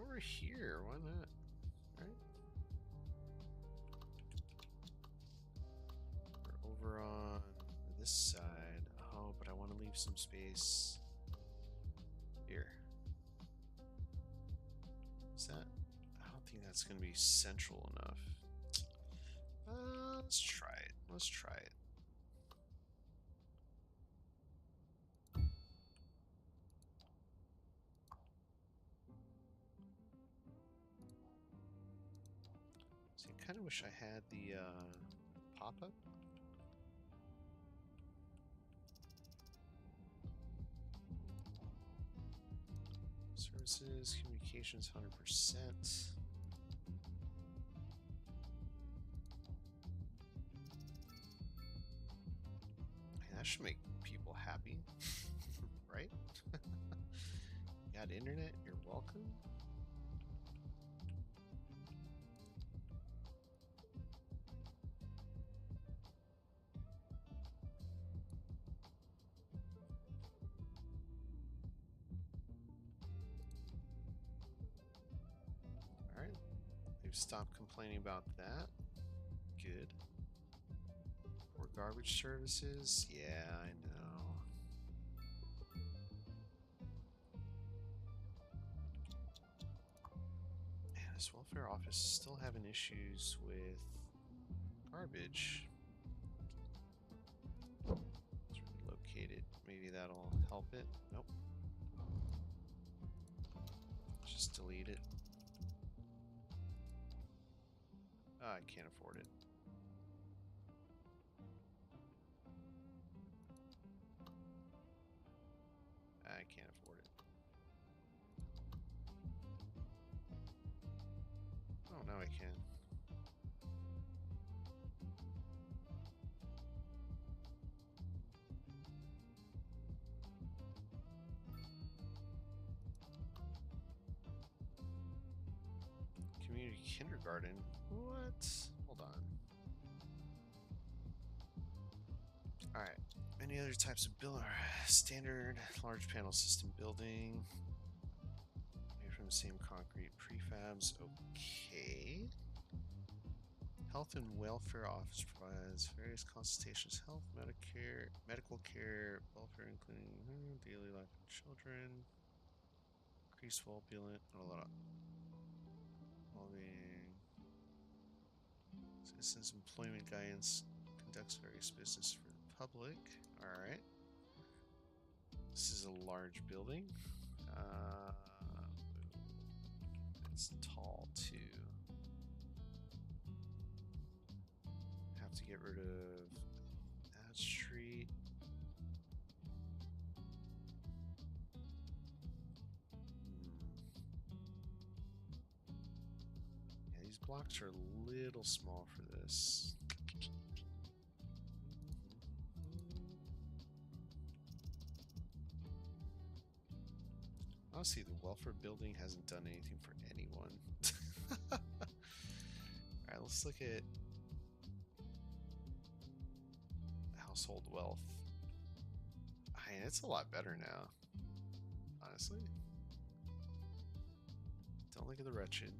over here. Why not? Right? We're over on this side. Oh, but I want to leave some space here. Is that? I don't think that's going to be central enough. Let's try it. Let's try it. See, I kind of wish I had the pop-up. Services, communications, 100%. Man, that should make people happy, right? You got internet, you're welcome. Stop complaining about that. Good. Or garbage services. Yeah, I know. Man, this welfare office is still having issues with garbage. Let's relocate it. Maybe that'll help it. Nope. Just delete it. Oh, I can't afford it. I can't afford it. Oh, now I can. Community kindergarten? What? Hold on. Alright. Any other types of building? Standard large panel system building. Made from the same concrete prefabs. Okay. Health and Welfare Office provides various consultations, health, Medicare, medical care, welfare, including daily life of children, increased well-being, citizens employment guidance, conducts various business for the public. Alright. This is a large building. It's tall too. Have to get rid of that street. Yeah, these blocks are a little small for this. Honestly, the welfare building hasn't done anything for anyone. Alright, let's look at household wealth. I mean, it's a lot better now, honestly. Don't look at the wretched.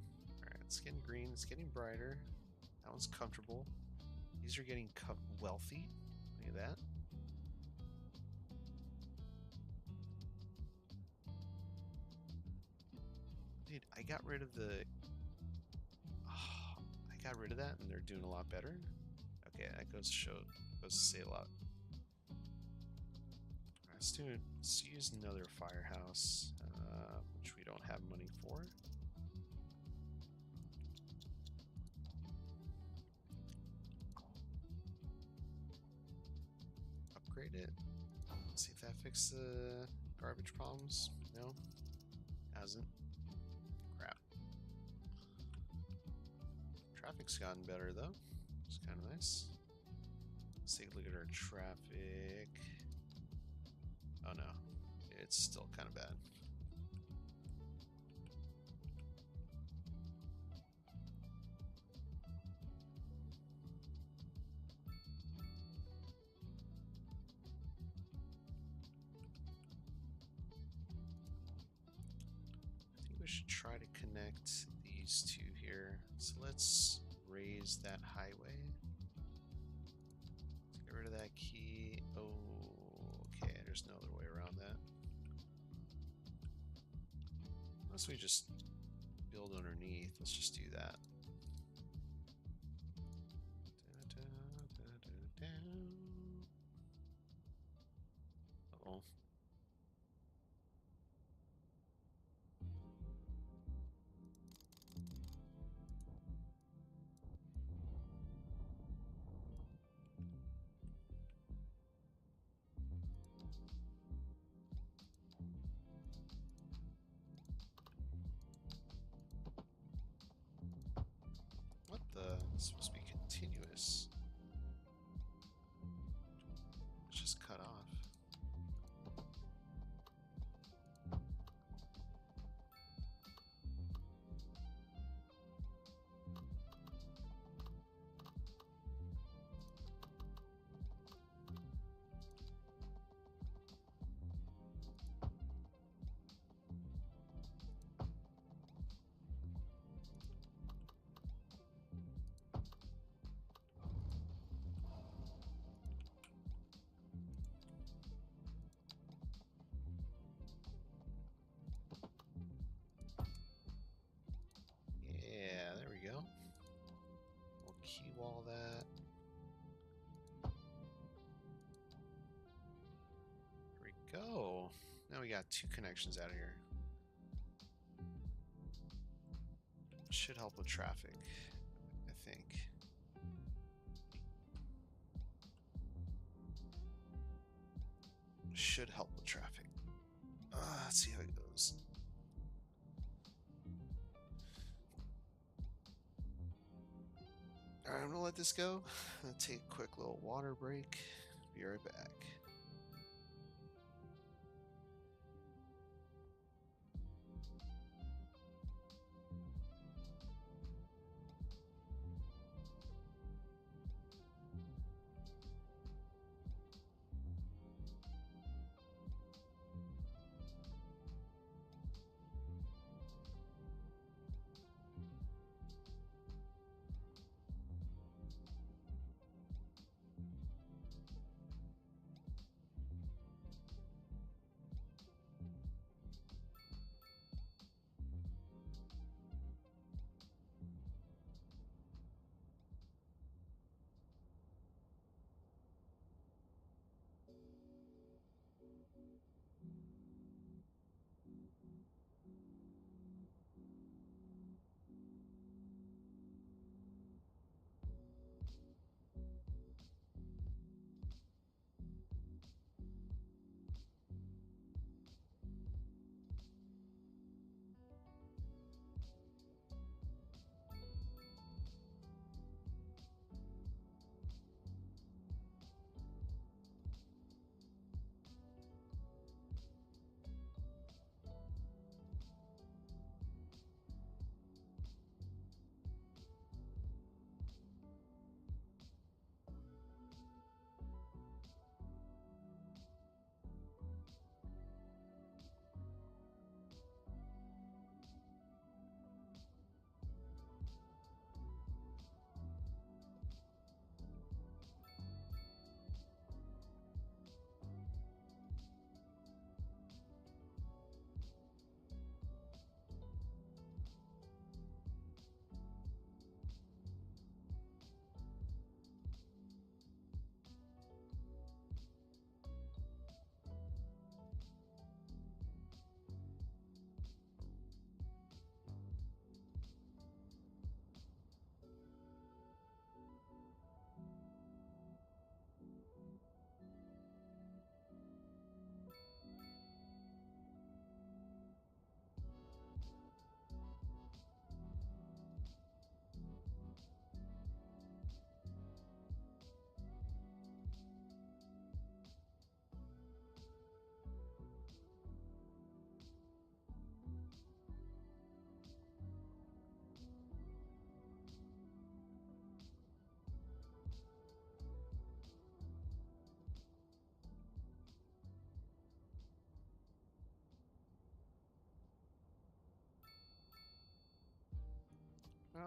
Alright, it's getting green, it's getting brighter. That one's comfortable. These are getting wealthy. Look at that. Dude, I got rid of the... Oh, I got rid of that and they're doing a lot better. Okay, that goes to say a lot. Alright, let's use another firehouse, which we don't have money for. Upgrade it. See if that fixes the garbage problems. No, hasn't. Crap. Traffic's gotten better though. It's kind of nice. Let's take a look at our traffic. Oh no, it's still kind of bad. I think we should try to connect these two here. So let's raise that highway. Let's get rid of that key. Oh, okay, there's no other way around that. Unless we just build underneath, let's just do that. Uh-oh. What the? It's supposed to be continuous. It's just cut off. Yeah, there we go. We'll key wall that. There we go. Now we got two connections out of here. Should help with traffic, I think. Should help with traffic. Let's see how it goes. Alright, I'm gonna let this go. I'm gonna take a quick little water break. Be right back.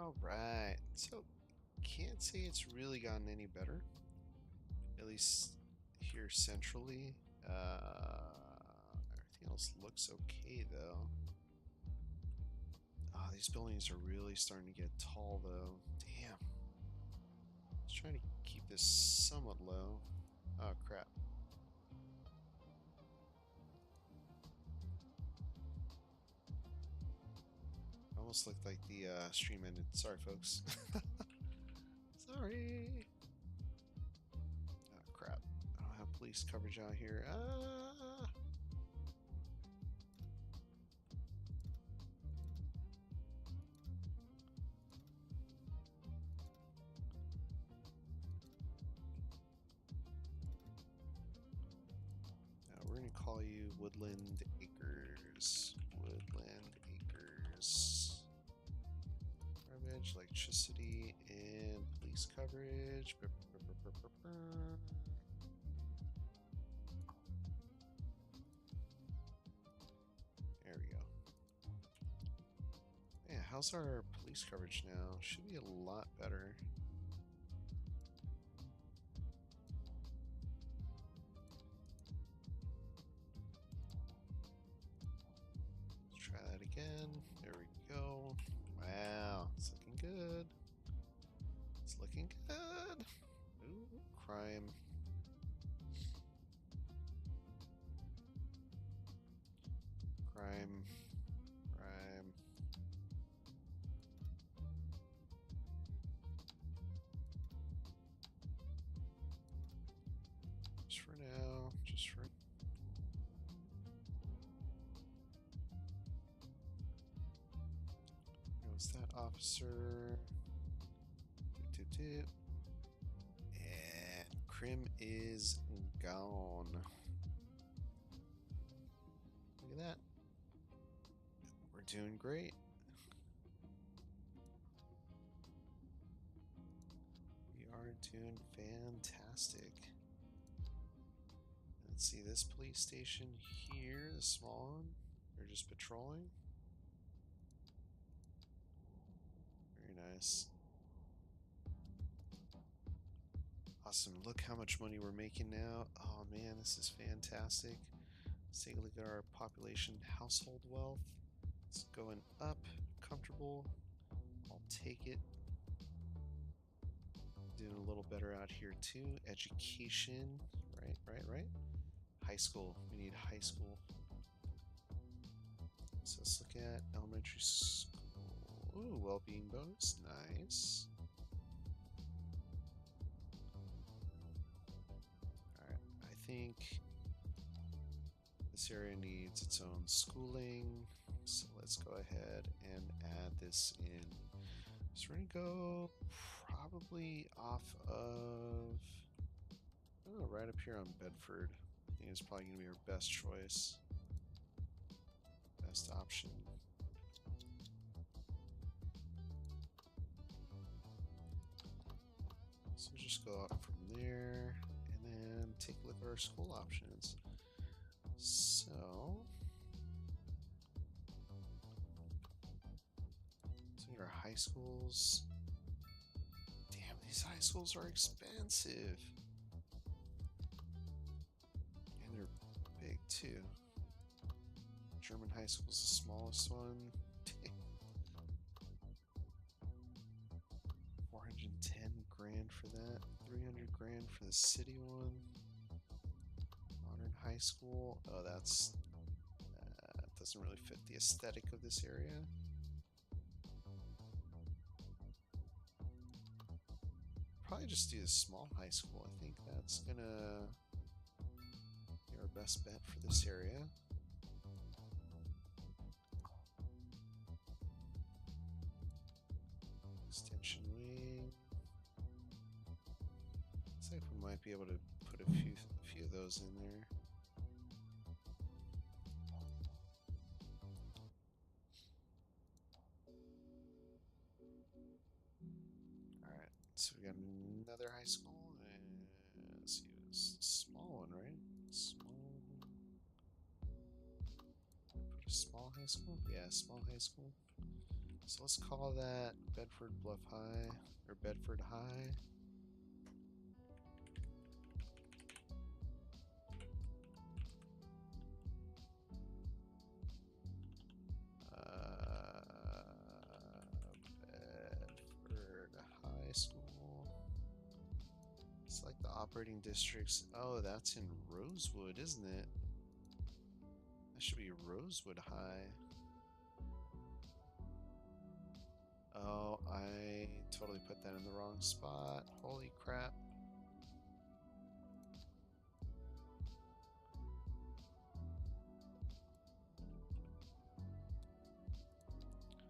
Alright, so can't say it's really gotten any better. At least here centrally. Everything else looks okay though. Oh, these buildings are really starting to get tall though. Damn. I was trying to keep this somewhat low. Oh crap. Almost looked like the stream ended. Sorry, folks. Sorry. Oh crap. I don't have police coverage out here. We're gonna call you Woodland Acres. Woodland Acres. Garbage, electricity, and police coverage. There we go. Yeah, how's our police coverage now? Should be a lot better. Let's try that again. There we go. Wow, it's looking good. It's looking good. Ooh, crime. Crime. Crime. Just for now. Just for... What's that officer? Doot, doot, doot. And Crim is gone. Look at that. We're doing great. We are doing fantastic. Let's see, this police station here, the small one, they're just patrolling. Very nice. Awesome. Look how much money we're making now. Oh man, this is fantastic. Let's take a look at our population household wealth. It's going up, comfortable. I'll take it. Doing a little better out here too. Education, right. High school. We need high school. So let's look at elementary school. Ooh, well-being bonus. Nice. Alright, I think this area needs its own schooling. So let's go ahead and add this in. So we're gonna go probably off of, right up here on Bedford. I think it's probably gonna be our best choice. Best option. So we'll just go out from there and then take a look at our school options. So our high schools. Damn, these high schools are expensive. And they're big too. German high school is the smallest one. 410 grand for that. 300 grand for the city one. Modern high school. Oh, that's doesn't really fit the aesthetic of this area. Probably just do a small high school. I think that's gonna be our best bet for this area. Extension wing. Looks like we might be able to put a few of those in there. So we got another high school, and let's see, it's a small one, right? Small. Put a small high school? Yeah, small high school. So let's call that Bedford Bluff High, or Bedford High. Bedford High School. It's like the operating districts. Oh, that's in Rosewood, isn't it? That should be Rosewood High. Oh, I totally put that in the wrong spot. Holy crap.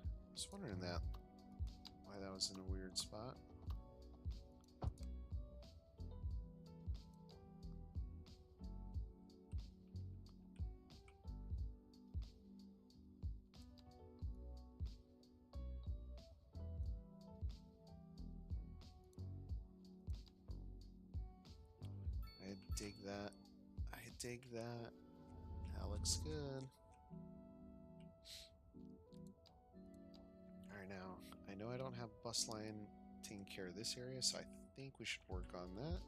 I was wondering why that was in a weird spot. I dig that. I dig that. That looks good. Alright, now, I know I don't have bus line taking care of this area, so I think we should work on that.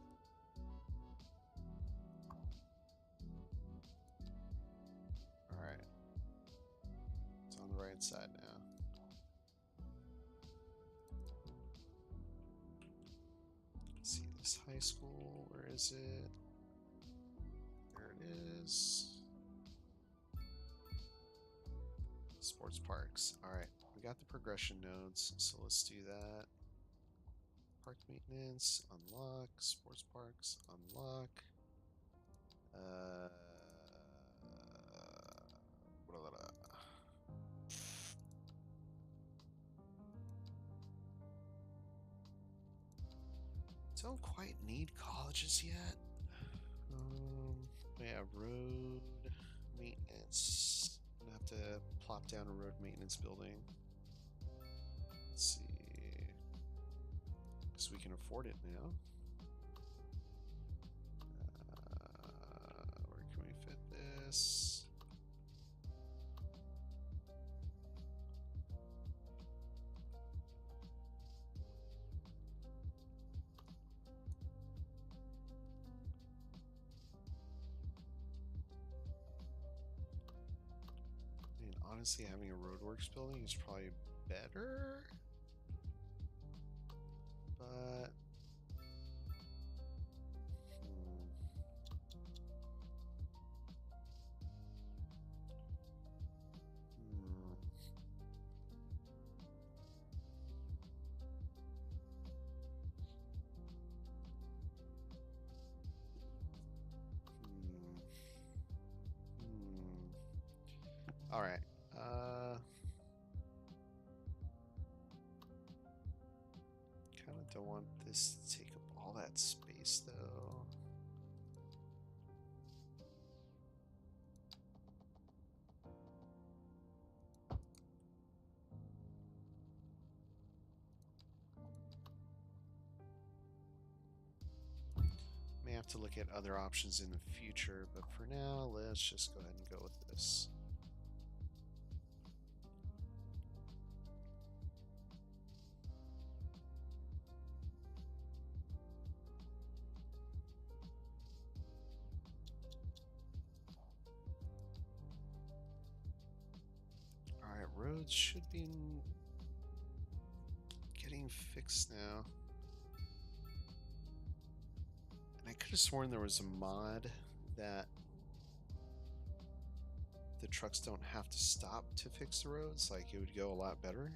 Alright. It's on the right side now. Let's see, this high school, where is it? There it is. Sports parks. Alright, we got the progression nodes, so let's do that. Park maintenance, unlock. Sports parks, unlock. Don't quite need colleges yet. Yeah, road maintenance. I'm gonna have to plop down a road maintenance building. Let's see. Because we can afford it now. Where can we fit this? I mean, honestly, having a roadworks building is probably better. But all right. Kind of don't want this to take up all that space, though. May have to look at other options in the future, but for now, let's just go ahead and go with this. Alright, roads should be getting fixed now. And I could have sworn there was a mod that the trucks don't have to stop to fix the roads. Like, it would go a lot better.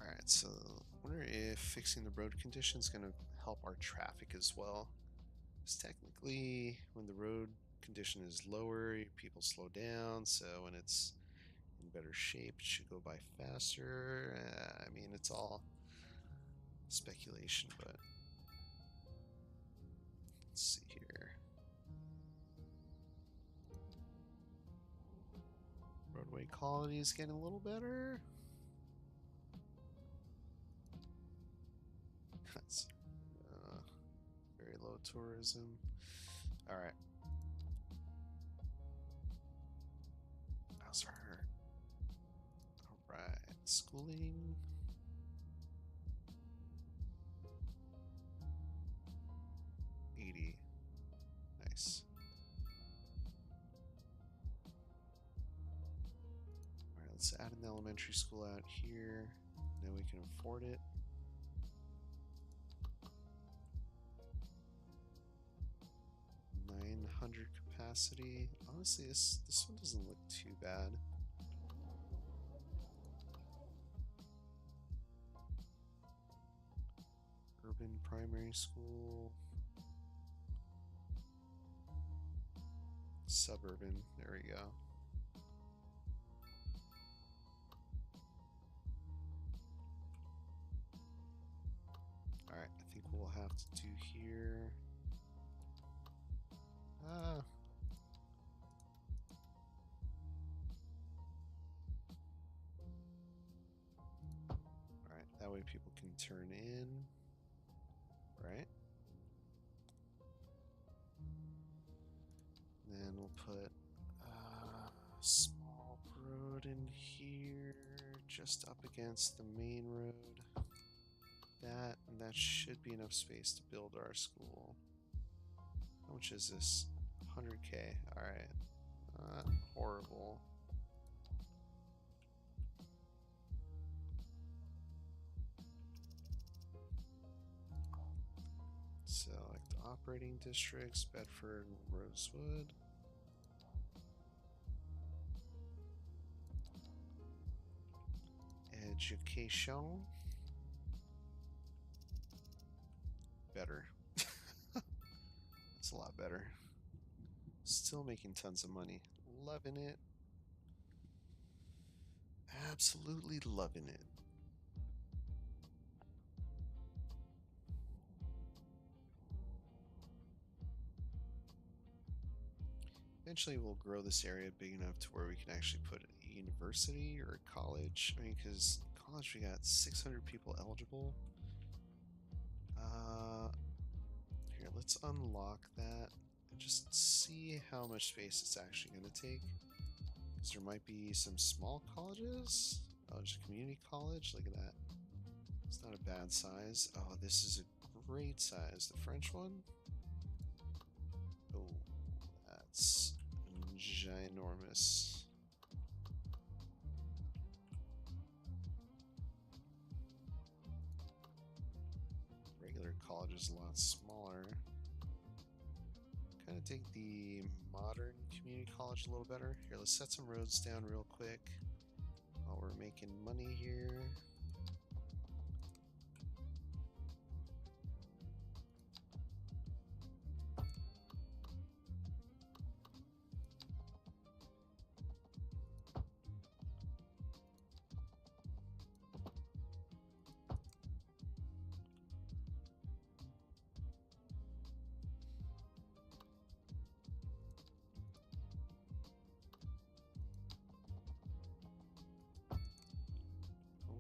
Alright, so I wonder if fixing the road condition is going to help our traffic as well. Because technically, when the road condition is lower, people slow down, so when it's in better shape, it should go by faster. I mean, it's all speculation, but let's see here. Roadway quality is getting a little better. That's very low tourism. All right. Those are alright. Schooling. Nice. Alright, let's add an elementary school out here. Now we can afford it. .900 capacity. Honestly, this one doesn't look too bad. Urban primary school. Suburban. There we go. Alright, I think we'll have to do here. Alright, that way people can turn in. Right? Then we'll put a small road in here, just up against the main road. That should be enough space to build our school. How much is this? 100K. Alright. Not horrible. Select operating districts, Bedford, Rosewood. Education. Better. It's a lot better. Still making tons of money. Loving it. Absolutely loving it. Eventually we'll grow this area big enough to where we can actually put a university or a college. I mean, because college we got 600 people eligible. Here, let's unlock that and just see how much space it's actually going to take. Because there might be some small colleges. Oh, there's a community college. Look at that. It's not a bad size. Oh, this is a great size. The French one. Oh, that's ginormous. Regular college is a lot smaller. Kind of dig the modern community college a little better. Here, let's set some roads down real quick while we're making money here.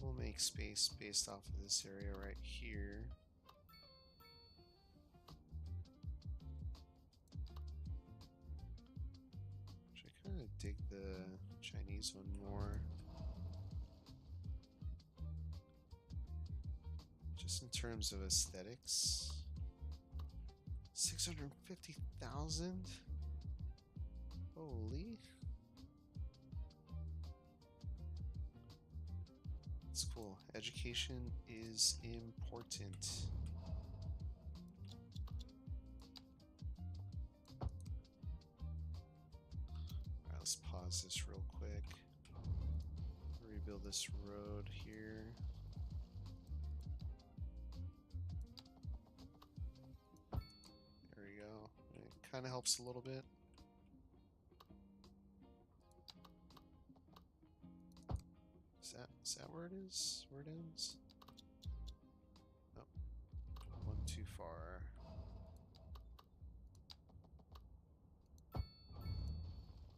We'll make space based off of this area right here. I kind of dig the Chinese one more. Just in terms of aesthetics. 650,000? Holy. That's cool. Education is important. Alright, let's pause this real quick. Rebuild this road here. There we go. It kind of helps a little bit. Is that where it is? Where it ends? Oh, one too far.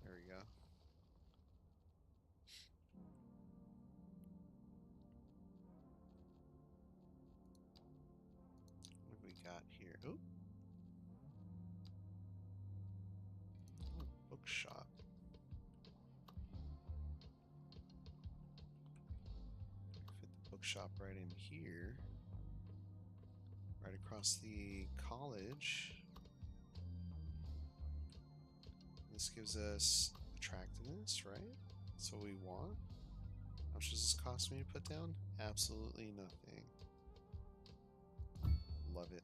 There we go. What have we got here? Oh, bookshop. bookshop right in here, right across the college. This gives us attractiveness, right? That's what we want. How much does this cost me to put down? Absolutely nothing. Love it.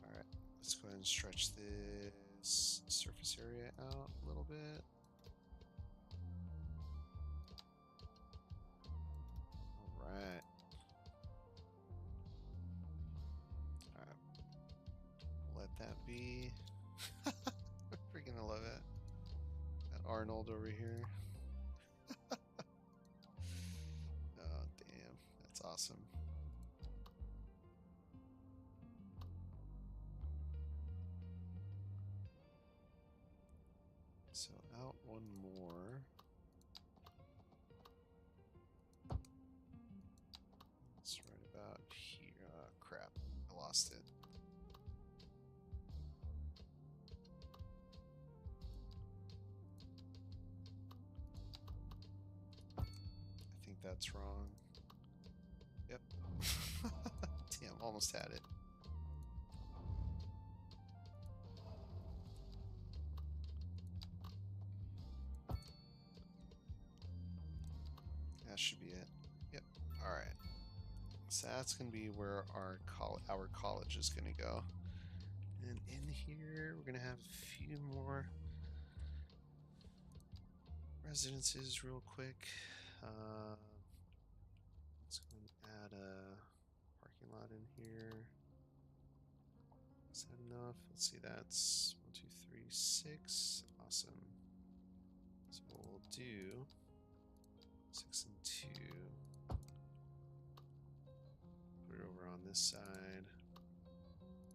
Alright, let's go ahead and stretch this surface area out a little bit. Alright. Alright. Let that be. Freaking love it. That Arnold over here. Oh, damn. That's awesome. So out one more. It's right about here. Crap. I lost it. I think that's wrong. Yep. Damn, almost had it. That should be it. Yep. All right. So that's going to be where our college is going to go. And in here, we're going to have a few more residences real quick. Let's go and add a parking lot in here. Is that enough? Let's see, that's 1, 2, 3, 6. Awesome. So we'll do 6 and 2. Put it over on this side.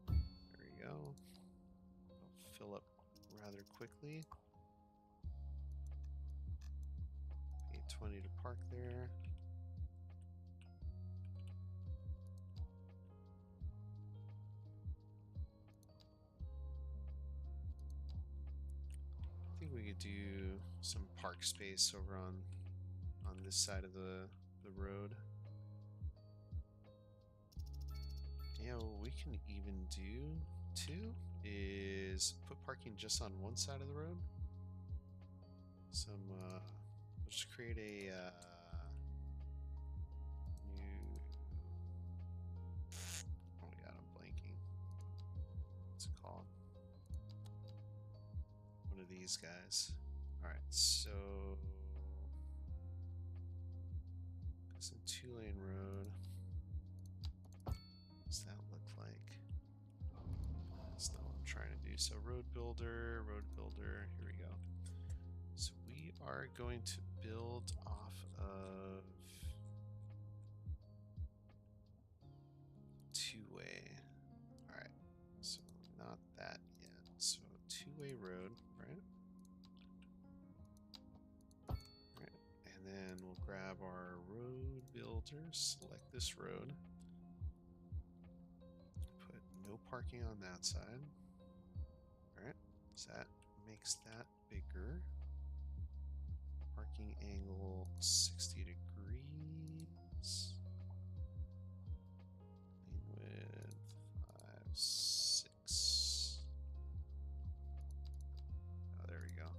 There we go. It'll fill up rather quickly. 820 to park there. I think we could do some park space over on this side of the road. Yeah, what we can even do too is put parking just on one side of the road. We'll just create a new. Oh my god, I'm blanking. What's it called? One of these guys. All right, so it's a 2-lane road. What's that look like? That's not what I'm trying to do. So road builder, here we go. So we are going to build off of 2-way. All right, so not that yet. So 2-way road, right? All right, and then we'll grab our road builder, select this road. No parking on that side. Alright, so that makes that bigger. Parking angle 60 degrees. Lane width 5, 6. Oh, there we go.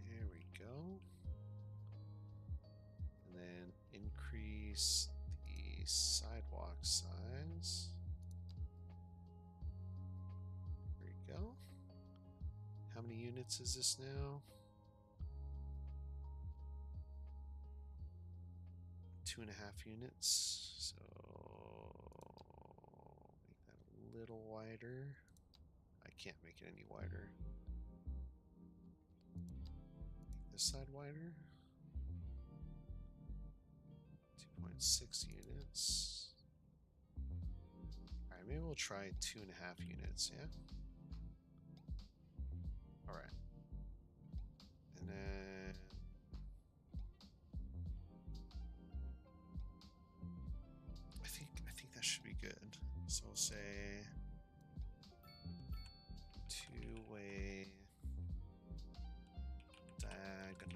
There we go. And then increase sidewalk size. There we go. How many units is this now? 2.5 units. So make that a little wider. I can't make it any wider. Make this side wider. 2.6 units. Alright, maybe we'll try 2.5 units, yeah? Alright. And then I think that should be good. So we'll say 2-way diagonal.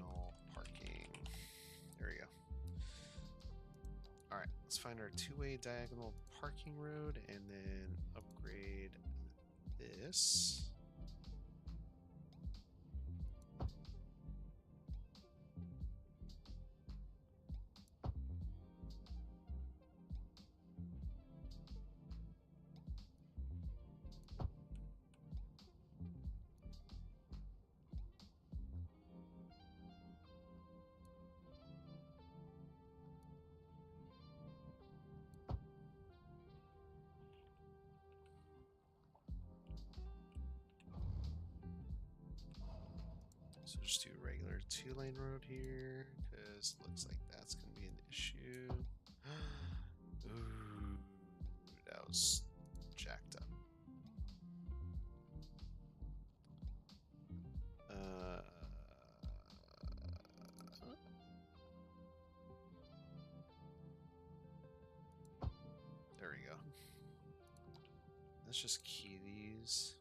let's find our two-way diagonal parking road and then upgrade this. So just do a regular 2-lane road here, because it looks like that's going to be an issue. Ooh, that was jacked up. There we go. Let's just key these.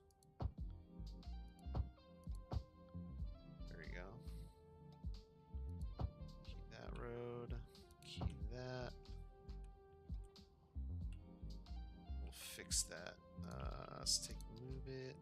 There we go. Key that road. Key that. We'll fix that. Let's move it.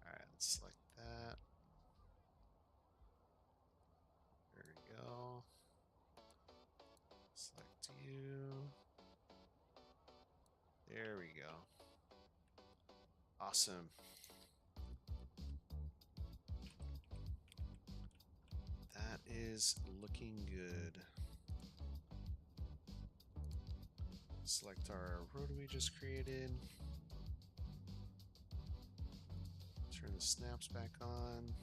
Alright, let's select that. There we go. Select you. There we go. Awesome. That is looking good. Select our road we just created. Turn the snaps back on.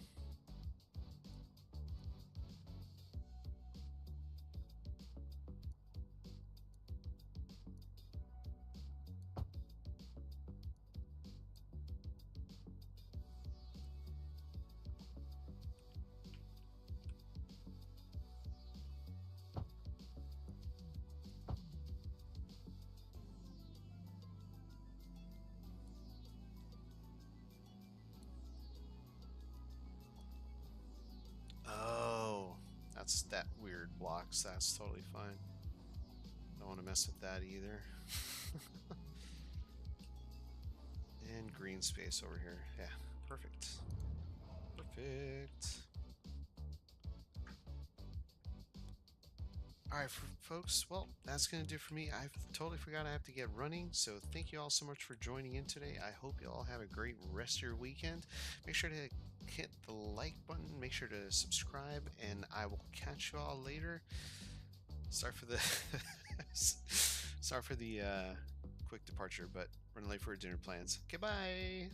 Oh, that's that weird blocks. That's totally fine. Don't want to mess with that either. And green space over here. Yeah, perfect. Perfect. Alright, folks, well, that's going to do it for me. I totally forgot I have to get running, so thank you all so much for joining in today. I hope you all have a great rest of your weekend. Make sure to hit the like button, make sure to subscribe, and I will catch you all later. Sorry for the sorry for the quick departure, but running late for dinner plans. Okay, bye.